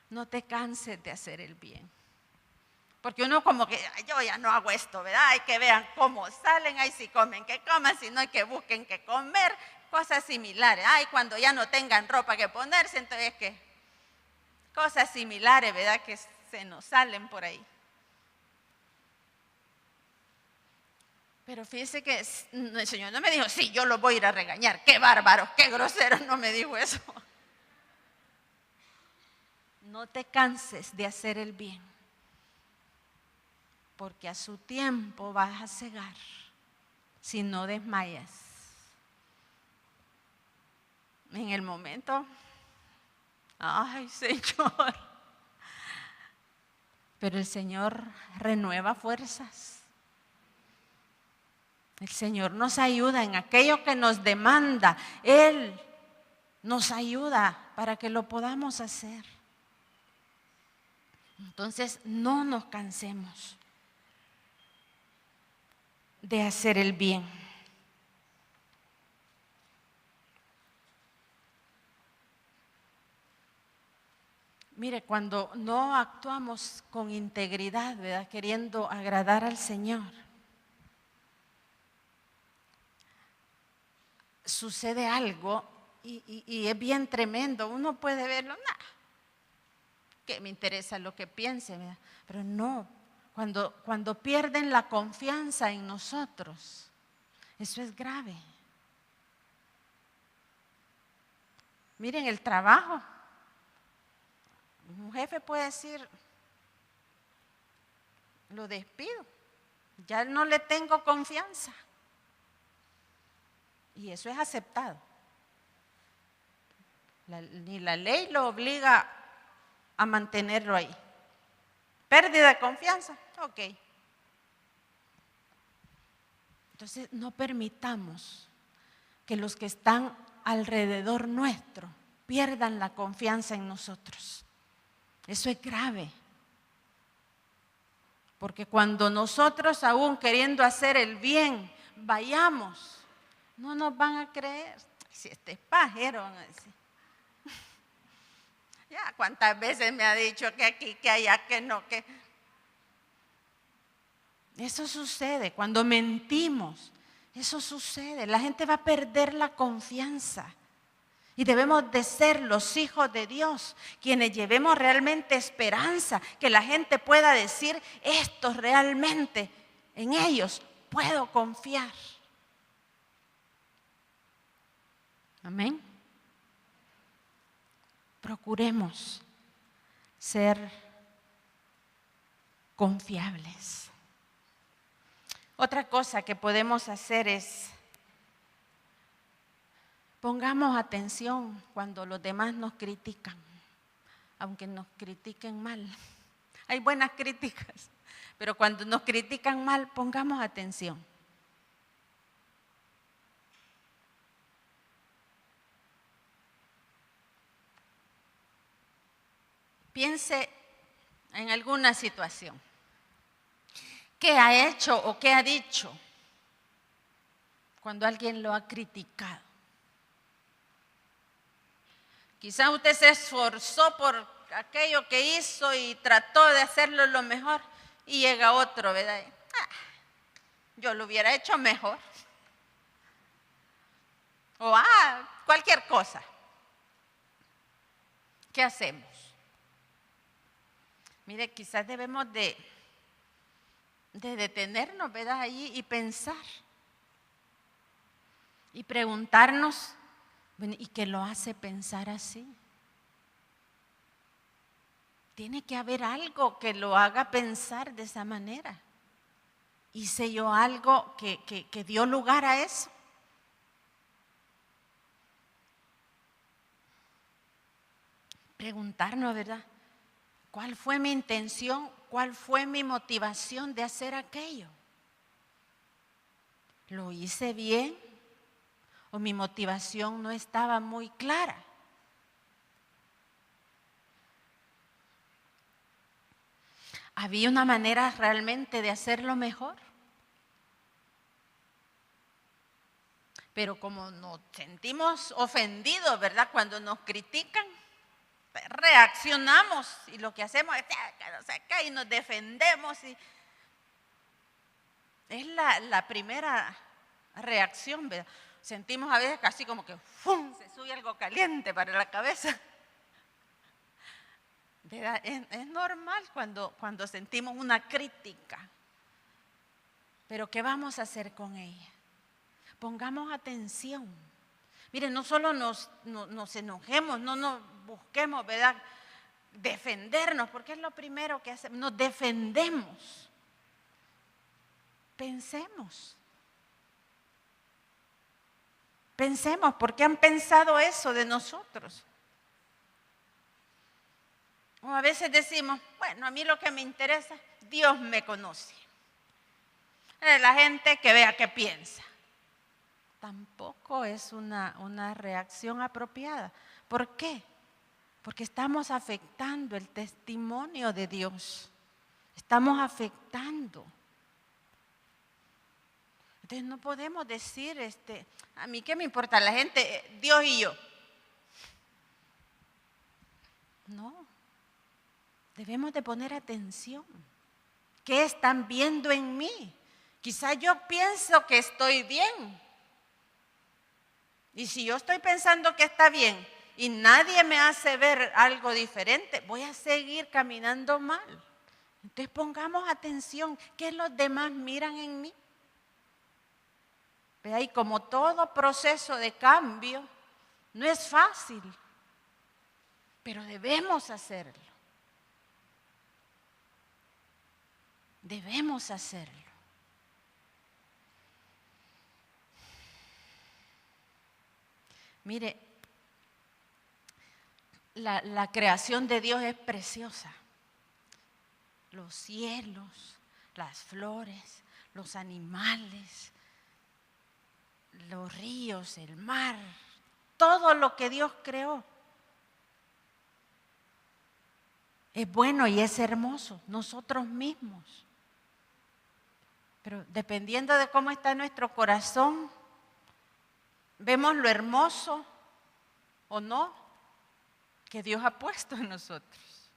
No te canses de hacer el bien. Porque uno como que, yo ya no hago esto, ¿verdad? Hay que vean cómo salen, hay si comen que coman, si no hay que busquen que comer, cosas similares. Ay, cuando ya no tengan ropa que ponerse, entonces que cosas similares, ¿verdad? Que se nos salen por ahí. Pero fíjese que el Señor no me dijo, sí, yo los voy a ir a regañar, qué bárbaros, qué groseros, no me dijo eso. No te canses de hacer el bien, porque a su tiempo vas a cegar si no desmayas. En el momento, ay Señor, pero el Señor renueva fuerzas. El Señor nos ayuda en aquello que nos demanda. Él nos ayuda para que lo podamos hacer. Entonces, no nos cansemos de hacer el bien. Mire, cuando no actuamos con integridad, ¿verdad? Queriendo agradar al Señor, sucede algo y es bien tremendo. Uno puede verlo, que me interesa lo que piense, ¿verdad? Pero no, cuando pierden la confianza en nosotros, eso es grave. Miren el trabajo. Un jefe puede decir, lo despido, ya no le tengo confianza. Y eso es aceptado. Ni la ley lo obliga a mantenerlo ahí. Pérdida de confianza, ok. Entonces no permitamos que los que están alrededor nuestro pierdan la confianza en nosotros. Eso es grave. Porque cuando nosotros aún queriendo hacer el bien vayamos, no nos van a creer. Si este es pajero, van a decir. Ya, ¿cuántas veces me ha dicho que aquí, que allá, que no, que? Eso sucede cuando mentimos. Eso sucede. La gente va a perder la confianza. Y debemos de ser los hijos de Dios, quienes llevemos realmente esperanza, que la gente pueda decir, esto realmente, en ellos puedo confiar. Amén. Procuremos ser confiables. Otra cosa que podemos hacer es, pongamos atención cuando los demás nos critican, aunque nos critiquen mal. Hay buenas críticas, pero cuando nos critican mal, pongamos atención. Piense en alguna situación. ¿Qué ha hecho o qué ha dicho cuando alguien lo ha criticado? Quizá usted se esforzó por aquello que hizo y trató de hacerlo lo mejor y llega otro, ¿verdad? Yo lo hubiera hecho mejor. O cualquier cosa. ¿Qué hacemos? Mire, quizás debemos de detenernos, ¿verdad? Allí y pensar. Y preguntarnos, bueno, ¿y qué lo hace pensar así? Tiene que haber algo que lo haga pensar de esa manera. ¿Hice yo algo que dio lugar a eso? Preguntarnos, ¿verdad? ¿Cuál fue mi intención? ¿Cuál fue mi motivación de hacer aquello? ¿Lo hice bien? ¿O mi motivación no estaba muy clara? ¿Había una manera realmente de hacerlo mejor? Pero como nos sentimos ofendidos, ¿verdad? Cuando nos critican, reaccionamos y lo que hacemos es que no sé qué, y nos defendemos. Y es la primera reacción, ¿verdad? Sentimos a veces casi como que ¡fum!, se sube algo caliente para la cabeza. ¿Verdad? Es normal cuando sentimos una crítica. Pero ¿qué vamos a hacer con ella? Pongamos atención. Miren, no solo nos enojemos, no nos busquemos, ¿verdad?, defendernos, porque es lo primero que hacemos, nos defendemos. Pensemos, ¿por qué han pensado eso de nosotros? O a veces decimos, bueno, a mí lo que me interesa, Dios me conoce. La gente que vea qué piensa. Tampoco es una reacción apropiada. ¿Por qué? Porque estamos afectando el testimonio de Dios. Estamos afectando. Entonces no podemos decir, a mí qué me importa la gente, Dios y yo. No. Debemos de poner atención. ¿Qué están viendo en mí? Quizá yo pienso que estoy bien. Y si yo estoy pensando que está bien y nadie me hace ver algo diferente, voy a seguir caminando mal. Entonces pongamos atención, ¿qué los demás miran en mí? Y como todo proceso de cambio, no es fácil, pero debemos hacerlo. Debemos hacerlo. Mire, la creación de Dios es preciosa. Los cielos, las flores, los animales, los ríos, el mar, todo lo que Dios creó es bueno y es hermoso, nosotros mismos. Pero dependiendo de cómo está nuestro corazón, vemos lo hermoso o no que Dios ha puesto en nosotros.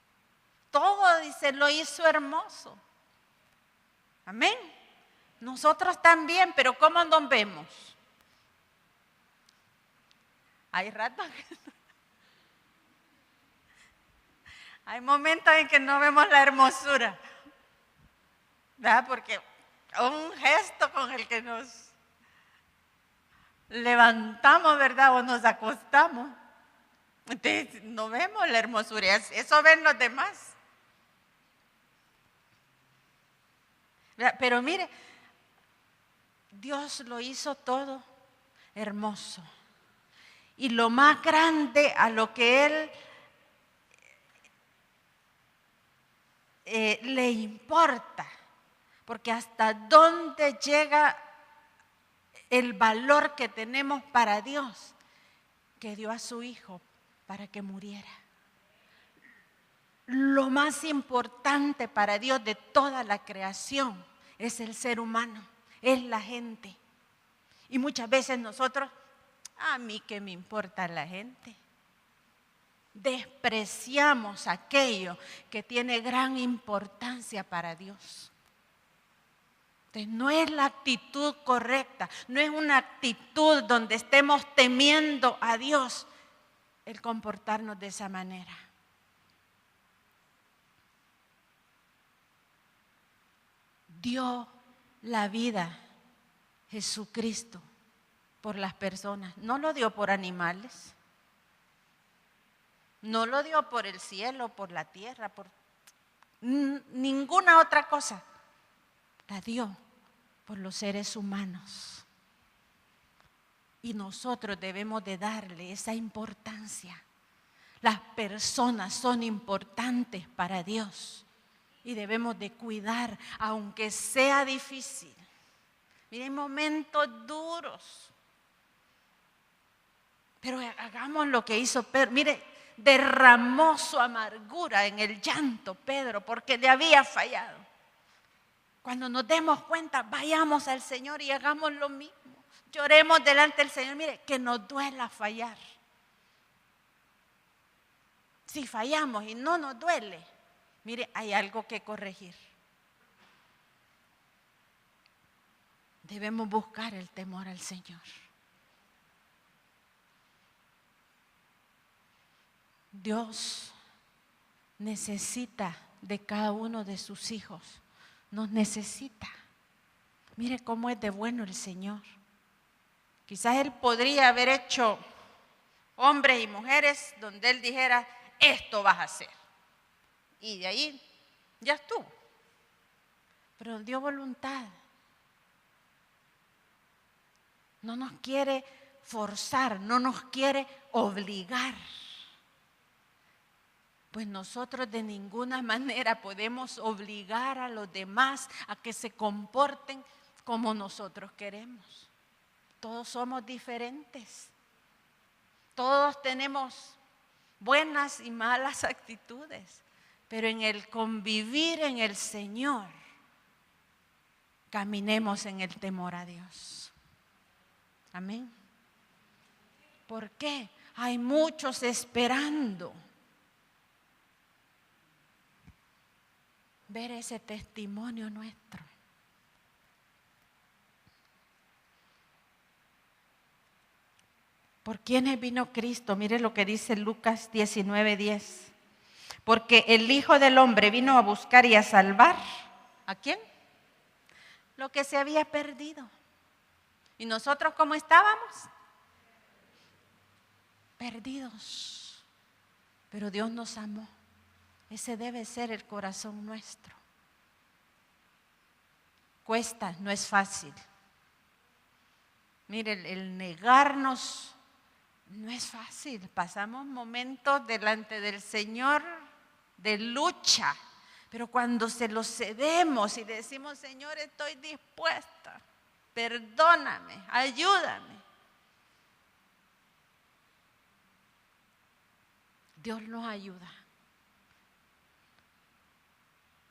Todo, dice, lo hizo hermoso. Amén. Nosotros también, pero ¿cómo nos vemos? Hay ratos que hay momentos en que no vemos la hermosura, ¿verdad? Porque un gesto con el que nos levantamos, ¿verdad? O nos acostamos, entonces no vemos la hermosura, eso ven los demás. ¿Verdad? Pero mire, Dios lo hizo todo hermoso. Y lo más grande a lo que Él le importa, porque hasta dónde llega el valor que tenemos para Dios, que dio a su Hijo para que muriera. Lo más importante para Dios de toda la creación es el ser humano, es la gente. Y muchas veces nosotros, a mí qué me importa la gente. Despreciamos aquello que tiene gran importancia para Dios. Entonces no es la actitud correcta, no es una actitud donde estemos temiendo a Dios el comportarnos de esa manera. Dio la vida Jesucristo por las personas, no lo dio por animales, no lo dio por el cielo, por la tierra, por ninguna otra cosa. La dio por los seres humanos. Y nosotros debemos de darle esa importancia. Las personas son importantes para Dios y debemos de cuidar, aunque sea difícil. Miren, momentos duros. Pero hagamos lo que hizo Pedro. Mire, derramó su amargura en el llanto Pedro porque le había fallado. Cuando nos demos cuenta, vayamos al Señor y hagamos lo mismo. Lloremos delante del Señor. Mire, que nos duela fallar. Si fallamos y no nos duele, mire, hay algo que corregir. Debemos buscar el temor al Señor. Dios necesita de cada uno de sus hijos. Nos necesita. Mire cómo es de bueno el Señor. Quizás Él podría haber hecho hombres y mujeres donde Él dijera, esto vas a hacer. Y de ahí ya estuvo. Pero dio voluntad. No nos quiere forzar, no nos quiere obligar. Pues nosotros de ninguna manera podemos obligar a los demás a que se comporten como nosotros queremos. Todos somos diferentes. Todos tenemos buenas y malas actitudes. Pero en el convivir en el Señor, caminemos en el temor a Dios. Amén. ¿Por qué? Hay muchos esperando ver ese testimonio nuestro. ¿Por quiénes vino Cristo? Mire lo que dice Lucas 19:10. Porque el Hijo del Hombre vino a buscar y a salvar. ¿A quién? Lo que se había perdido. ¿Y nosotros cómo estábamos? Perdidos. Pero Dios nos amó. Ese debe ser el corazón nuestro. Cuesta, no es fácil. Mire, el negarnos no es fácil. Pasamos momentos delante del Señor de lucha. Pero cuando se lo cedemos y le decimos, Señor, estoy dispuesta, perdóname, ayúdame. Dios nos ayuda.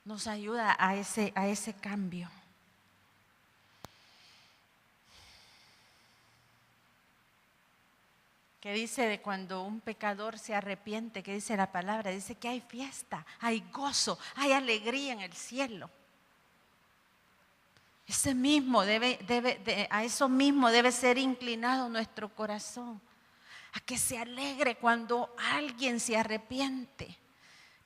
Nos ayuda a ese cambio. Que dice de cuando un pecador se arrepiente, que dice la palabra, dice que hay fiesta, hay gozo, hay alegría en el cielo. Ese mismo a eso mismo debe ser inclinado nuestro corazón, a que se alegre cuando alguien se arrepiente.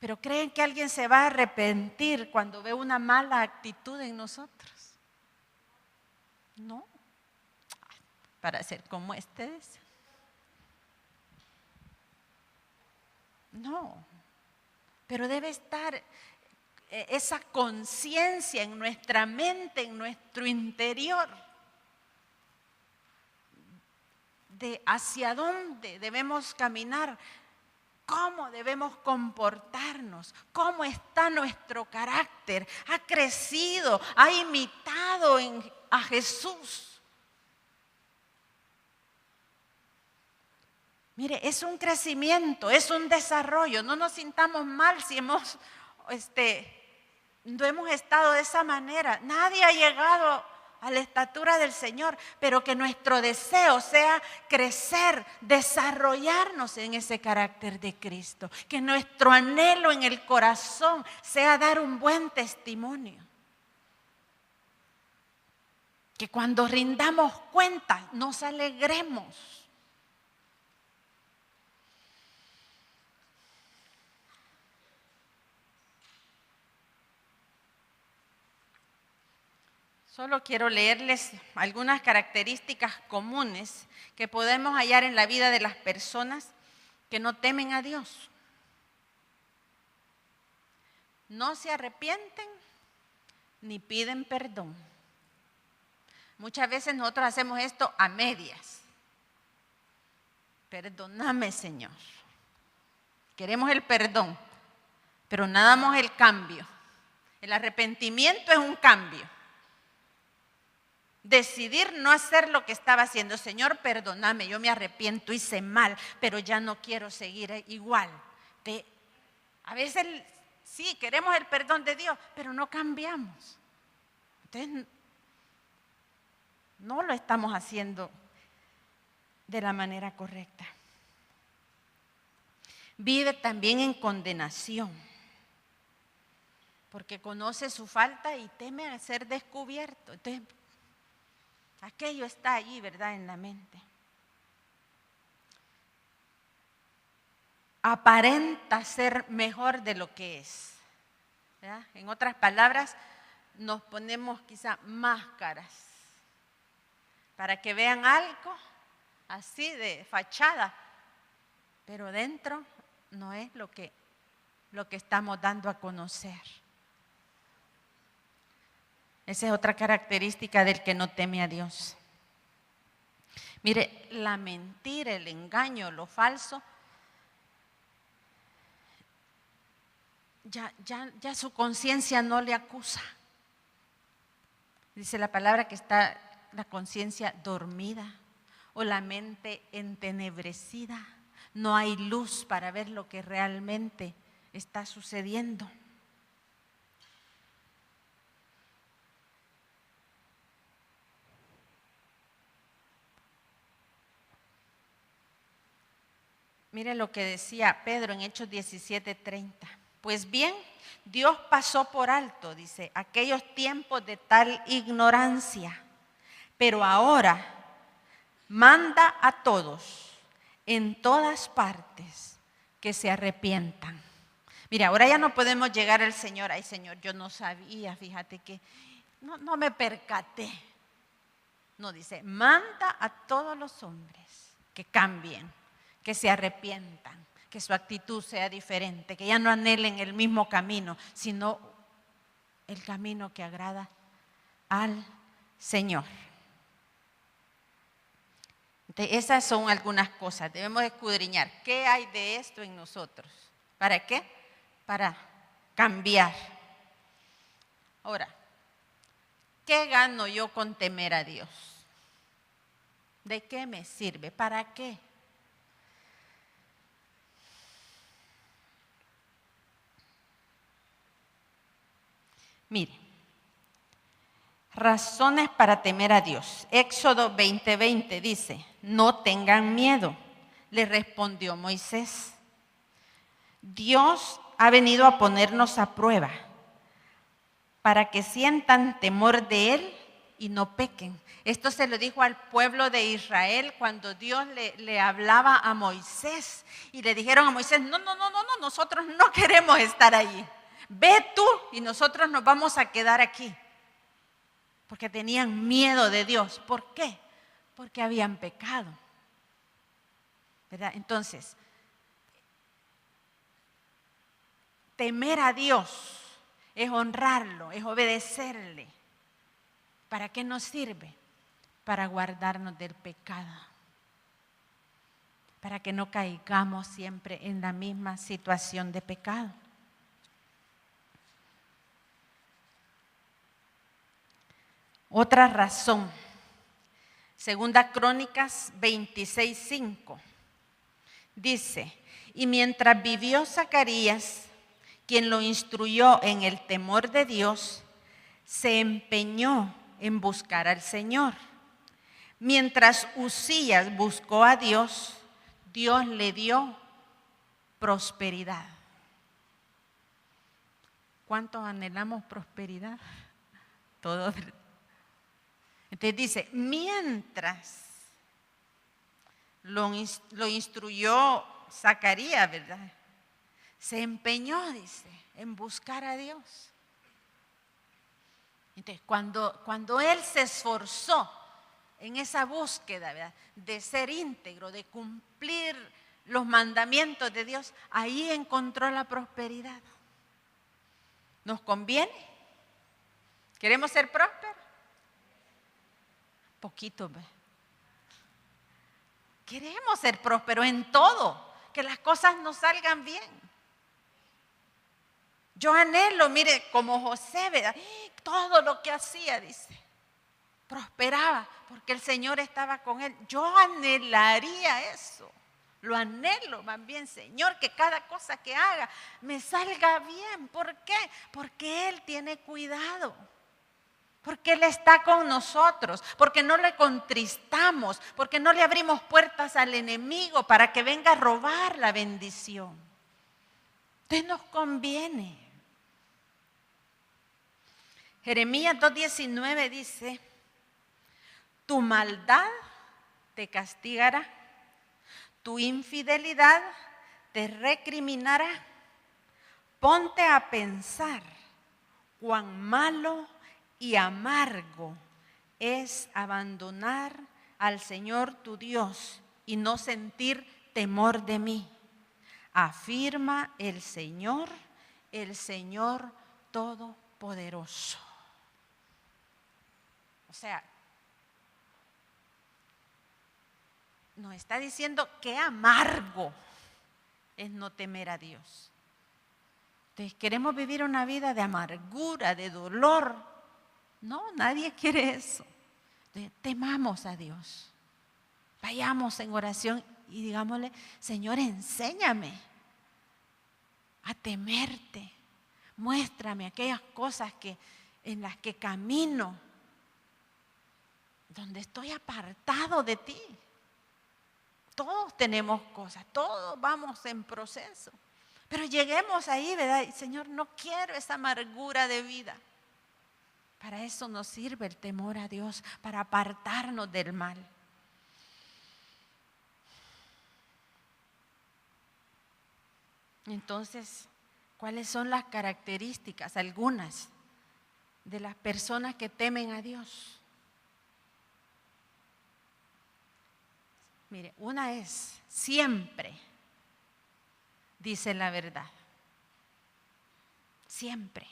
Pero ¿creen que alguien se va a arrepentir cuando ve una mala actitud en nosotros? No. Para ser como ustedes. No. Pero debe estar esa conciencia en nuestra mente, en nuestro interior, de hacia dónde debemos caminar. ¿Cómo debemos comportarnos? ¿Cómo está nuestro carácter? ¿Ha crecido? ¿Ha imitado a Jesús? Mire, es un crecimiento, es un desarrollo. No nos sintamos mal si no hemos estado de esa manera. Nadie ha llegado a la estatura del Señor, pero que nuestro deseo sea crecer, desarrollarnos en ese carácter de Cristo. Que nuestro anhelo en el corazón sea dar un buen testimonio. Que cuando rindamos cuentas nos alegremos. Solo quiero leerles algunas características comunes que podemos hallar en la vida de las personas que no temen a Dios. No se arrepienten ni piden perdón. Muchas veces nosotros hacemos esto a medias. Perdóname, Señor. Queremos el perdón, pero no damos el cambio. El arrepentimiento es un cambio. Decidir no hacer lo que estaba haciendo. Señor, perdóname, yo me arrepiento, hice mal, pero ya no quiero seguir igual. A veces sí, queremos el perdón de Dios, pero no cambiamos. Entonces, no lo estamos haciendo de la manera correcta. Vive también en condenación, porque conoce su falta y teme a ser descubierto. Entonces, aquello está allí, ¿verdad?, en la mente. Aparenta ser mejor de lo que es, ¿verdad? En otras palabras, nos ponemos quizá máscaras para que vean algo así de fachada, pero dentro no es lo que estamos dando a conocer. Esa es otra característica del que no teme a Dios. Mire, la mentira, el engaño, lo falso, ya su conciencia no le acusa. Dice la palabra que está la conciencia dormida o la mente entenebrecida. No hay luz para ver lo que realmente está sucediendo. Mire lo que decía Pedro en Hechos 17:30. Pues bien, Dios pasó por alto, dice, aquellos tiempos de tal ignorancia, pero ahora manda a todos en todas partes que se arrepientan. Mira, ahora ya no podemos llegar al Señor. Ay, Señor, yo no sabía, fíjate que no me percaté. No, dice, manda a todos los hombres que cambien, que se arrepientan, que su actitud sea diferente, que ya no anhelen el mismo camino, sino el camino que agrada al Señor. Entonces, esas son algunas cosas. Debemos escudriñar qué hay de esto en nosotros. ¿Para qué? Para cambiar. Ahora, ¿qué gano yo con temer a Dios? ¿De qué me sirve? ¿Para qué? Mire, razones para temer a Dios. Éxodo 20:20 dice, no tengan miedo, le respondió Moisés. Dios ha venido a ponernos a prueba para que sientan temor de Él y no pequen. Esto se lo dijo al pueblo de Israel cuando Dios le hablaba a Moisés y le dijeron a Moisés, no, nosotros no queremos estar allí. Ve tú y nosotros nos vamos a quedar aquí. Porque tenían miedo de Dios. ¿Por qué? Porque habían pecado. ¿Verdad? Entonces, temer a Dios es honrarlo, es obedecerle. ¿Para qué nos sirve? Para guardarnos del pecado. Para que no caigamos siempre en la misma situación de pecado. Otra razón, Segunda Crónicas 26:5, dice, y mientras vivió Zacarías, quien lo instruyó en el temor de Dios, se empeñó en buscar al Señor. Mientras Uzías buscó a Dios, Dios le dio prosperidad. ¿Cuántos anhelamos prosperidad? Todos. Entonces dice, mientras lo instruyó Zacarías, ¿verdad? Se empeñó, dice, en buscar a Dios. Entonces, cuando él se esforzó en esa búsqueda, ¿verdad?, de ser íntegro, de cumplir los mandamientos de Dios, ahí encontró la prosperidad. ¿Nos conviene? ¿Queremos ser prósperos? Poquito, ¿ve? Queremos ser prósperos en todo, que las cosas nos salgan bien. Yo anhelo, mire, como José, ¿verdad?, todo lo que hacía, dice, prosperaba, porque el Señor estaba con él. Yo anhelaría eso, lo anhelo más bien, Señor, que cada cosa que haga me salga bien. ¿Por qué? Porque Él tiene cuidado, porque Él está con nosotros, porque no le contristamos, porque no le abrimos puertas al enemigo para que venga a robar la bendición. Entonces nos conviene. Jeremías 2:19 dice: tu maldad te castigará, tu infidelidad te recriminará. Ponte a pensar cuán malo y amargo es abandonar al Señor tu Dios y no sentir temor de mí. Afirma el Señor Todopoderoso. O sea, nos está diciendo qué amargo es no temer a Dios. Entonces, ¿queremos vivir una vida de amargura, de dolor? No, nadie quiere eso. Entonces, temamos a Dios. Vayamos en oración y digámosle: Señor, enséñame a temerte. Muéstrame aquellas cosas en las que camino, donde estoy apartado de ti. Todos tenemos cosas, todos vamos en proceso. Pero lleguemos ahí, ¿verdad? Y, Señor, no quiero esa amargura de vida. Para eso nos sirve el temor a Dios, para apartarnos del mal. Entonces, ¿cuáles son las características, algunas, de las personas que temen a Dios? Mire, una es: siempre dice la verdad. Siempre.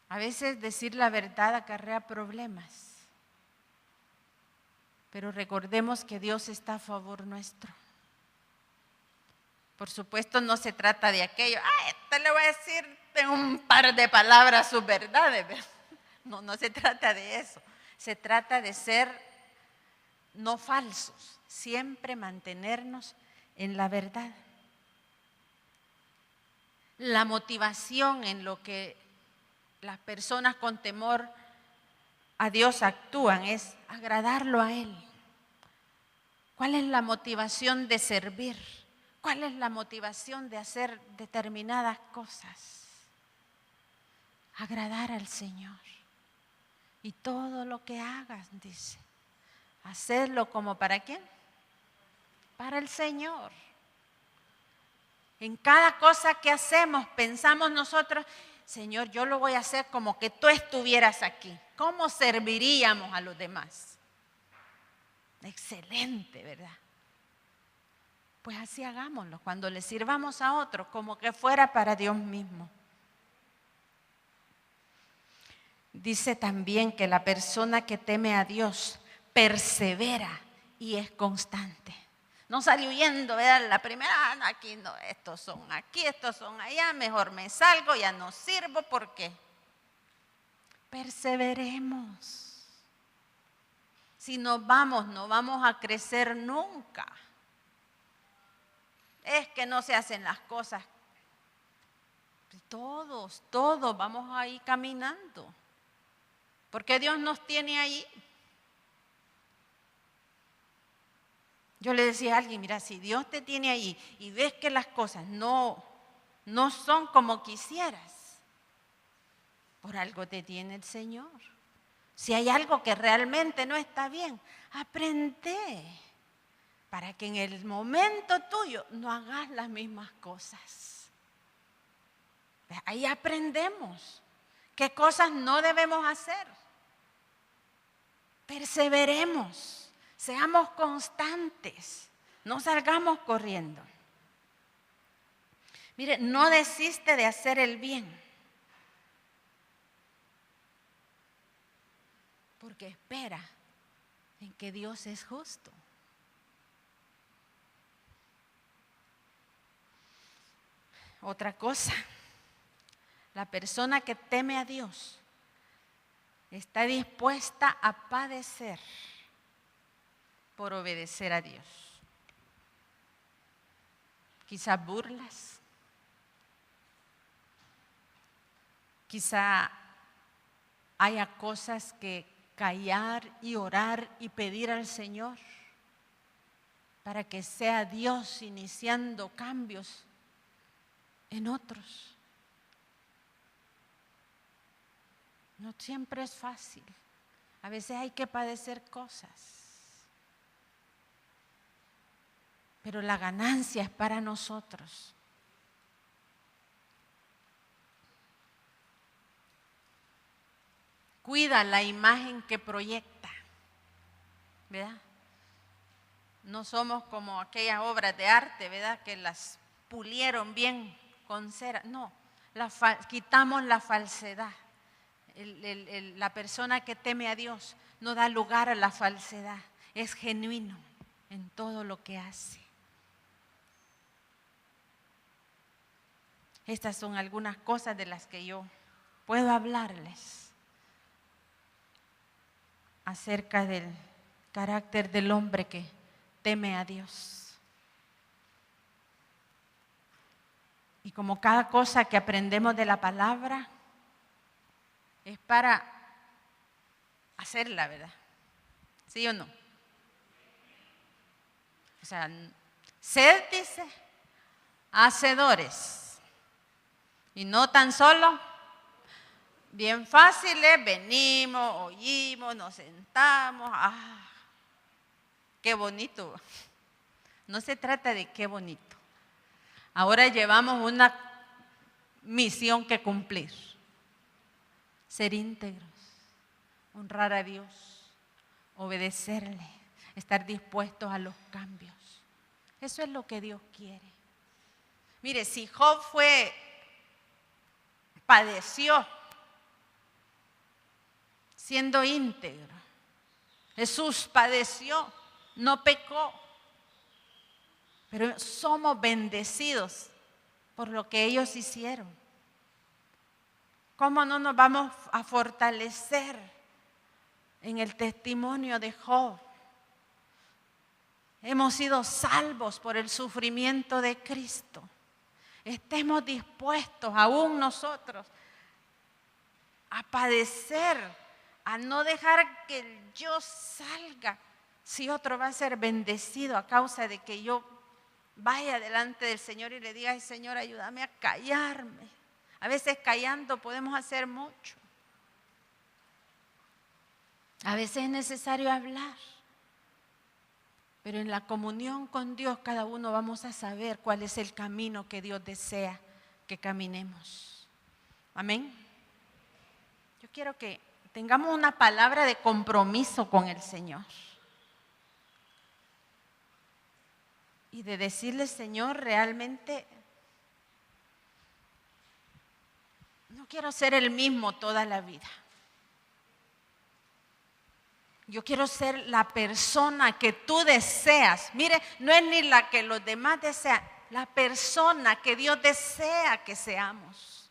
A veces decir la verdad acarrea problemas, pero recordemos que Dios está a favor nuestro. Por supuesto, no se trata de aquello: te le voy a decir en un par de palabras sus verdades. No se trata de eso. Se trata de ser no falsos, siempre mantenernos en la verdad. La motivación en lo que las personas con temor a Dios actúan es agradarlo a Él. ¿Cuál es la motivación de servir? ¿Cuál es la motivación de hacer determinadas cosas? Agradar al Señor. Y todo lo que hagas, dice, hacedlo como ¿para quién? Para el Señor. En cada cosa que hacemos pensamos nosotros: Señor, yo lo voy a hacer como que tú estuvieras aquí. ¿Cómo serviríamos a los demás? Excelente, ¿verdad? Pues así hagámoslo, cuando le sirvamos a otros, como que fuera para Dios mismo. Dice también que la persona que teme a Dios persevera y es constante. No sale huyendo, ¿verdad? La primera: no, aquí no, estos son aquí, estos son allá, mejor me salgo, ya no sirvo. ¿Por qué? Perseveremos. Si nos vamos, no vamos a crecer nunca. Es que no se hacen las cosas. Todos vamos ahí caminando. Porque Dios nos tiene ahí. Yo le decía a alguien: mira, si Dios te tiene ahí y ves que las cosas no son como quisieras, por algo te tiene el Señor. Si hay algo que realmente no está bien, aprende para que en el momento tuyo no hagas las mismas cosas. Ahí aprendemos qué cosas no debemos hacer. Perseveremos, seamos constantes, no salgamos corriendo. Mire, no desiste de hacer el bien, porque espera en que Dios es justo. Otra cosa, la persona que teme a Dios está dispuesta a padecer por obedecer a Dios. Quizá burlas, quizá haya cosas que callar y orar y pedir al Señor para que sea Dios iniciando cambios en otros. No siempre es fácil. A veces hay que padecer cosas. Pero la ganancia es para nosotros. Cuida la imagen que proyecta, ¿verdad? No somos como aquellas obras de arte, ¿verdad? Que las pulieron bien con cera. No, quitamos la falsedad. La persona que teme a Dios no da lugar a la falsedad. Es genuino en todo lo que hace. Estas son algunas cosas de las que yo puedo hablarles acerca del carácter del hombre que teme a Dios. Y como cada cosa que aprendemos de la palabra es para hacerla, ¿verdad? ¿Sí o no? O sea, sed, dice, hacedores. Y no tan solo, bien fáciles, venimos, oímos, nos sentamos. Qué bonito. No se trata de qué bonito. Ahora llevamos una misión que cumplir. Ser íntegros, honrar a Dios, obedecerle, estar dispuestos a los cambios. Eso es lo que Dios quiere. Mire, si Job padeció siendo íntegro, Jesús padeció, no pecó, pero somos bendecidos por lo que ellos hicieron. ¿Cómo no nos vamos a fortalecer en el testimonio de Job? Hemos sido salvos por el sufrimiento de Cristo. Estemos dispuestos, aún nosotros, a padecer, a no dejar que el yo salga, si otro va a ser bendecido a causa de que yo vaya delante del Señor y le diga: ay, Señor, ayúdame a callarme. A veces callando podemos hacer mucho. A veces es necesario hablar. Pero en la comunión con Dios cada uno vamos a saber cuál es el camino que Dios desea que caminemos. Amén. Yo quiero que tengamos una palabra de compromiso con el Señor. Y de decirle: Señor, realmente no quiero ser el mismo toda la vida. Yo quiero ser la persona que tú deseas. Mire, no es ni la que los demás desean, la persona que Dios desea que seamos.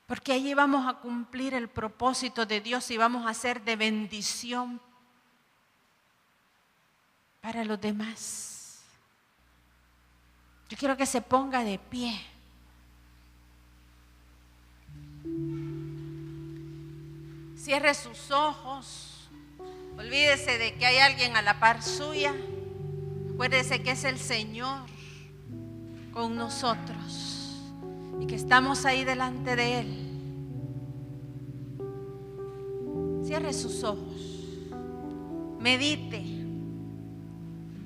Porque allí vamos a cumplir el propósito de Dios y vamos a ser de bendición para los demás. Yo quiero que se ponga de pie. Cierre sus ojos. Olvídese de que hay alguien a la par suya. Acuérdese que es el Señor con nosotros y que estamos ahí delante de Él. Cierre sus ojos. Medite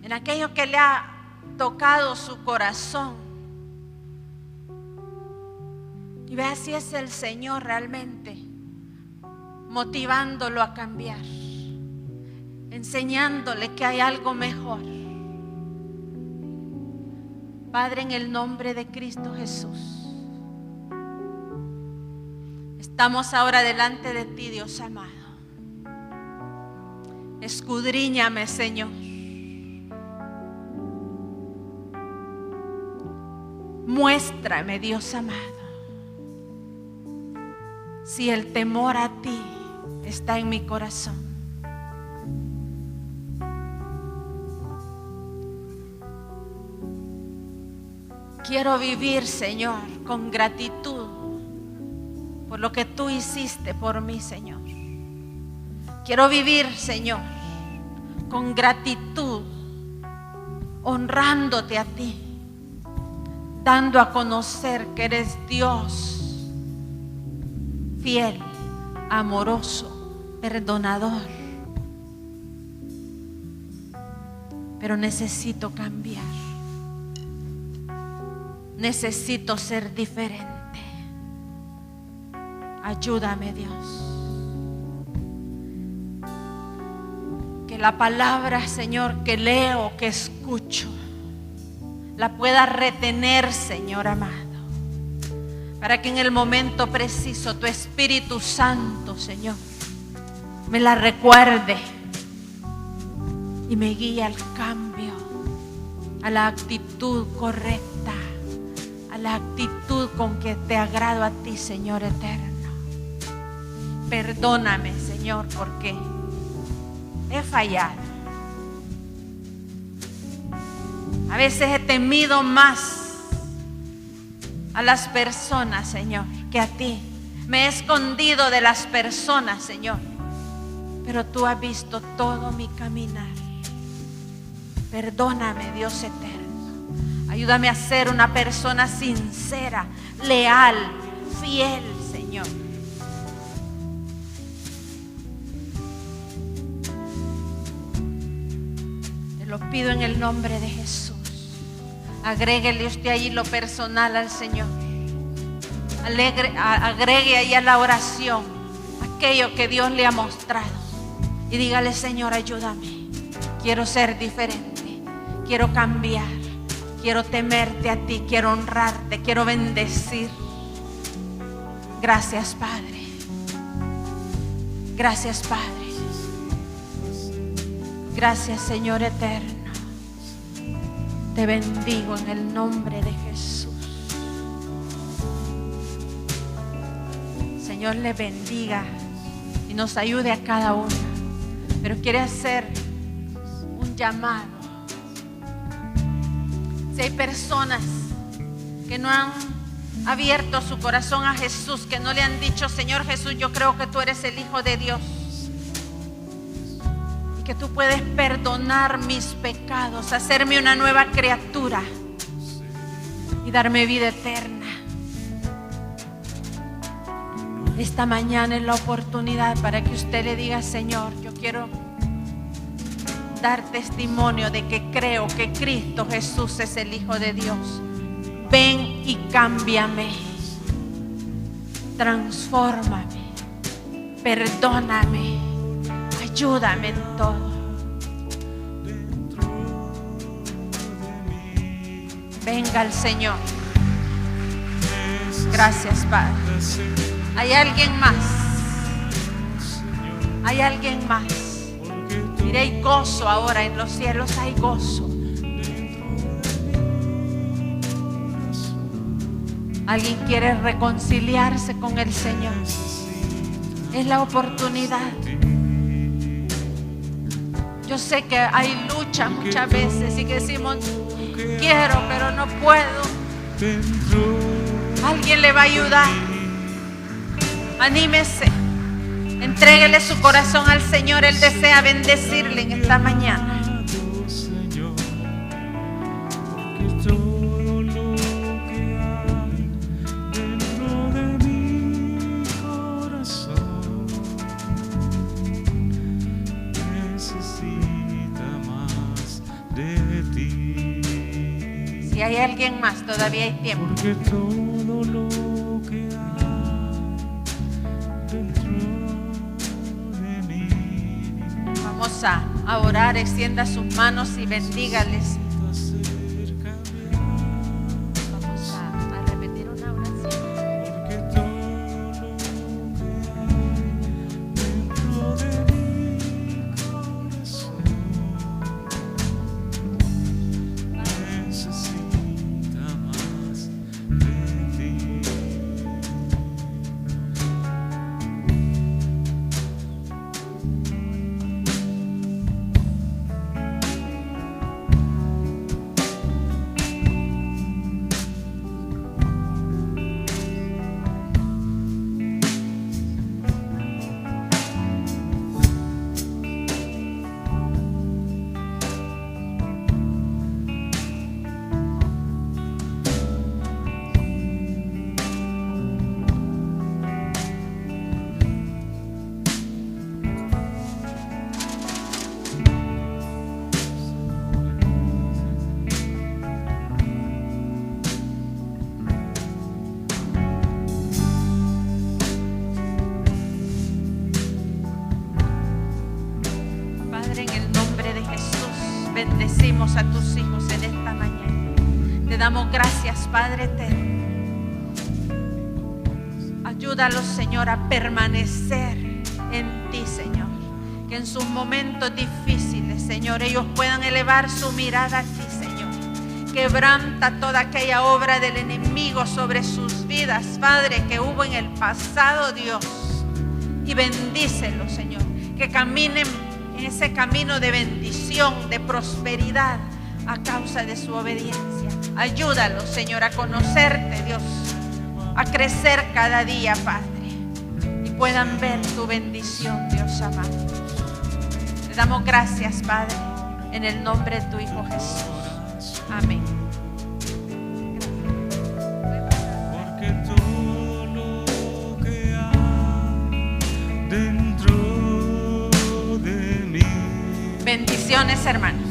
en aquello que le ha tocado su corazón. Y vea si es el Señor realmente motivándolo a cambiar, enseñándole que hay algo mejor. Padre, en el nombre de Cristo Jesús, estamos ahora delante de ti, Dios amado. Escudriñame, Señor. Muéstrame, Dios amado, si el temor a ti está en mi corazón. Quiero vivir, Señor, con gratitud por lo que tú hiciste por mí, Señor. Quiero vivir, Señor, con gratitud, honrándote a ti, dando a conocer que eres Dios fiel, amoroso, perdonador. Pero necesito cambiar. Necesito ser diferente. Ayúdame, Dios. Que la palabra, Señor, que leo, que escucho, la pueda retener, Señor amado, para que en el momento preciso tu Espíritu Santo, Señor, me la recuerde y me guíe al cambio, a la actitud correcta, a la actitud con que te agrado a ti, Señor eterno. Perdóname, Señor, porque he fallado. A veces he temido más a las personas, Señor, que a ti. Me he escondido de las personas, Señor, pero tú has visto todo mi caminar. Perdóname, Dios eterno. Ayúdame a ser una persona sincera, leal, fiel, Señor. Te lo pido en el nombre de Jesús. Agréguele usted ahí lo personal al Señor. Agregue ahí a la oración aquello que Dios le ha mostrado. Y dígale: Señor, ayúdame. Quiero ser diferente. Quiero cambiar. Quiero temerte a ti. Quiero honrarte. Quiero bendecir. Gracias, Padre. Gracias, Padre. Gracias, Señor eterno. Te bendigo en el nombre de Jesús. Señor le bendiga y nos ayude a cada uno. Pero quiere hacer un llamado. Si hay personas que no han abierto su corazón a Jesús, que no le han dicho: Señor Jesús, yo creo que tú eres el Hijo de Dios, que tú puedes perdonar mis pecados, hacerme una nueva criatura y darme vida eterna. Esta mañana es la oportunidad para que usted le diga: Señor, yo quiero dar testimonio de que creo que Cristo Jesús es el Hijo de Dios. Ven y cámbiame, transfórmame, perdóname. Ayúdame en todo. Venga el Señor. Gracias, Padre. ¿Hay alguien más? ¿Hay alguien más? Mire, hay gozo ahora en los cielos, hay gozo. ¿Alguien quiere reconciliarse con el Señor? Es la oportunidad. Yo sé que hay lucha muchas veces y que decimos: quiero, pero no puedo. Alguien le va a ayudar. Anímese. Entréguele su corazón al Señor. Él desea bendecirle en esta mañana. Si hay alguien más, todavía hay tiempo. Porque todo lo que Vamos a orar, extienda sus manos y bendígales. Vamos a repetir una oración. Bendecimos a tus hijos en esta mañana. Te damos gracias, Padre eterno. Ayúdalos, Señor, a permanecer en ti, Señor. Que en sus momentos difíciles, Señor, ellos puedan elevar su mirada a ti, Señor. Quebranta toda aquella obra del enemigo sobre sus vidas, Padre, que hubo en el pasado, Dios. Y bendícelos, Señor. Que caminen en ese camino de bendición, de prosperidad, a causa de su obediencia. Ayúdalos, Señor, a conocerte, Dios, a crecer cada día, Padre, y puedan ver tu bendición, Dios amado. Te damos gracias, Padre, en el nombre de tu Hijo Jesús. Amén. Porque todo lo que hay dentro de mí, bendiciones, hermanos.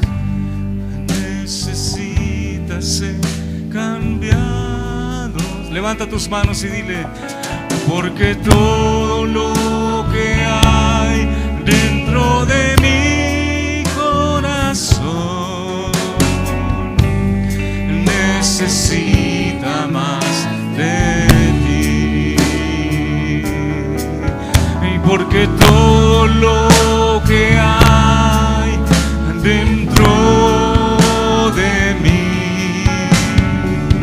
Necesita ser cambiado. Levanta tus manos y dile: porque todo lo que hay dentro de mi corazón necesita más de ti. Y porque todo lo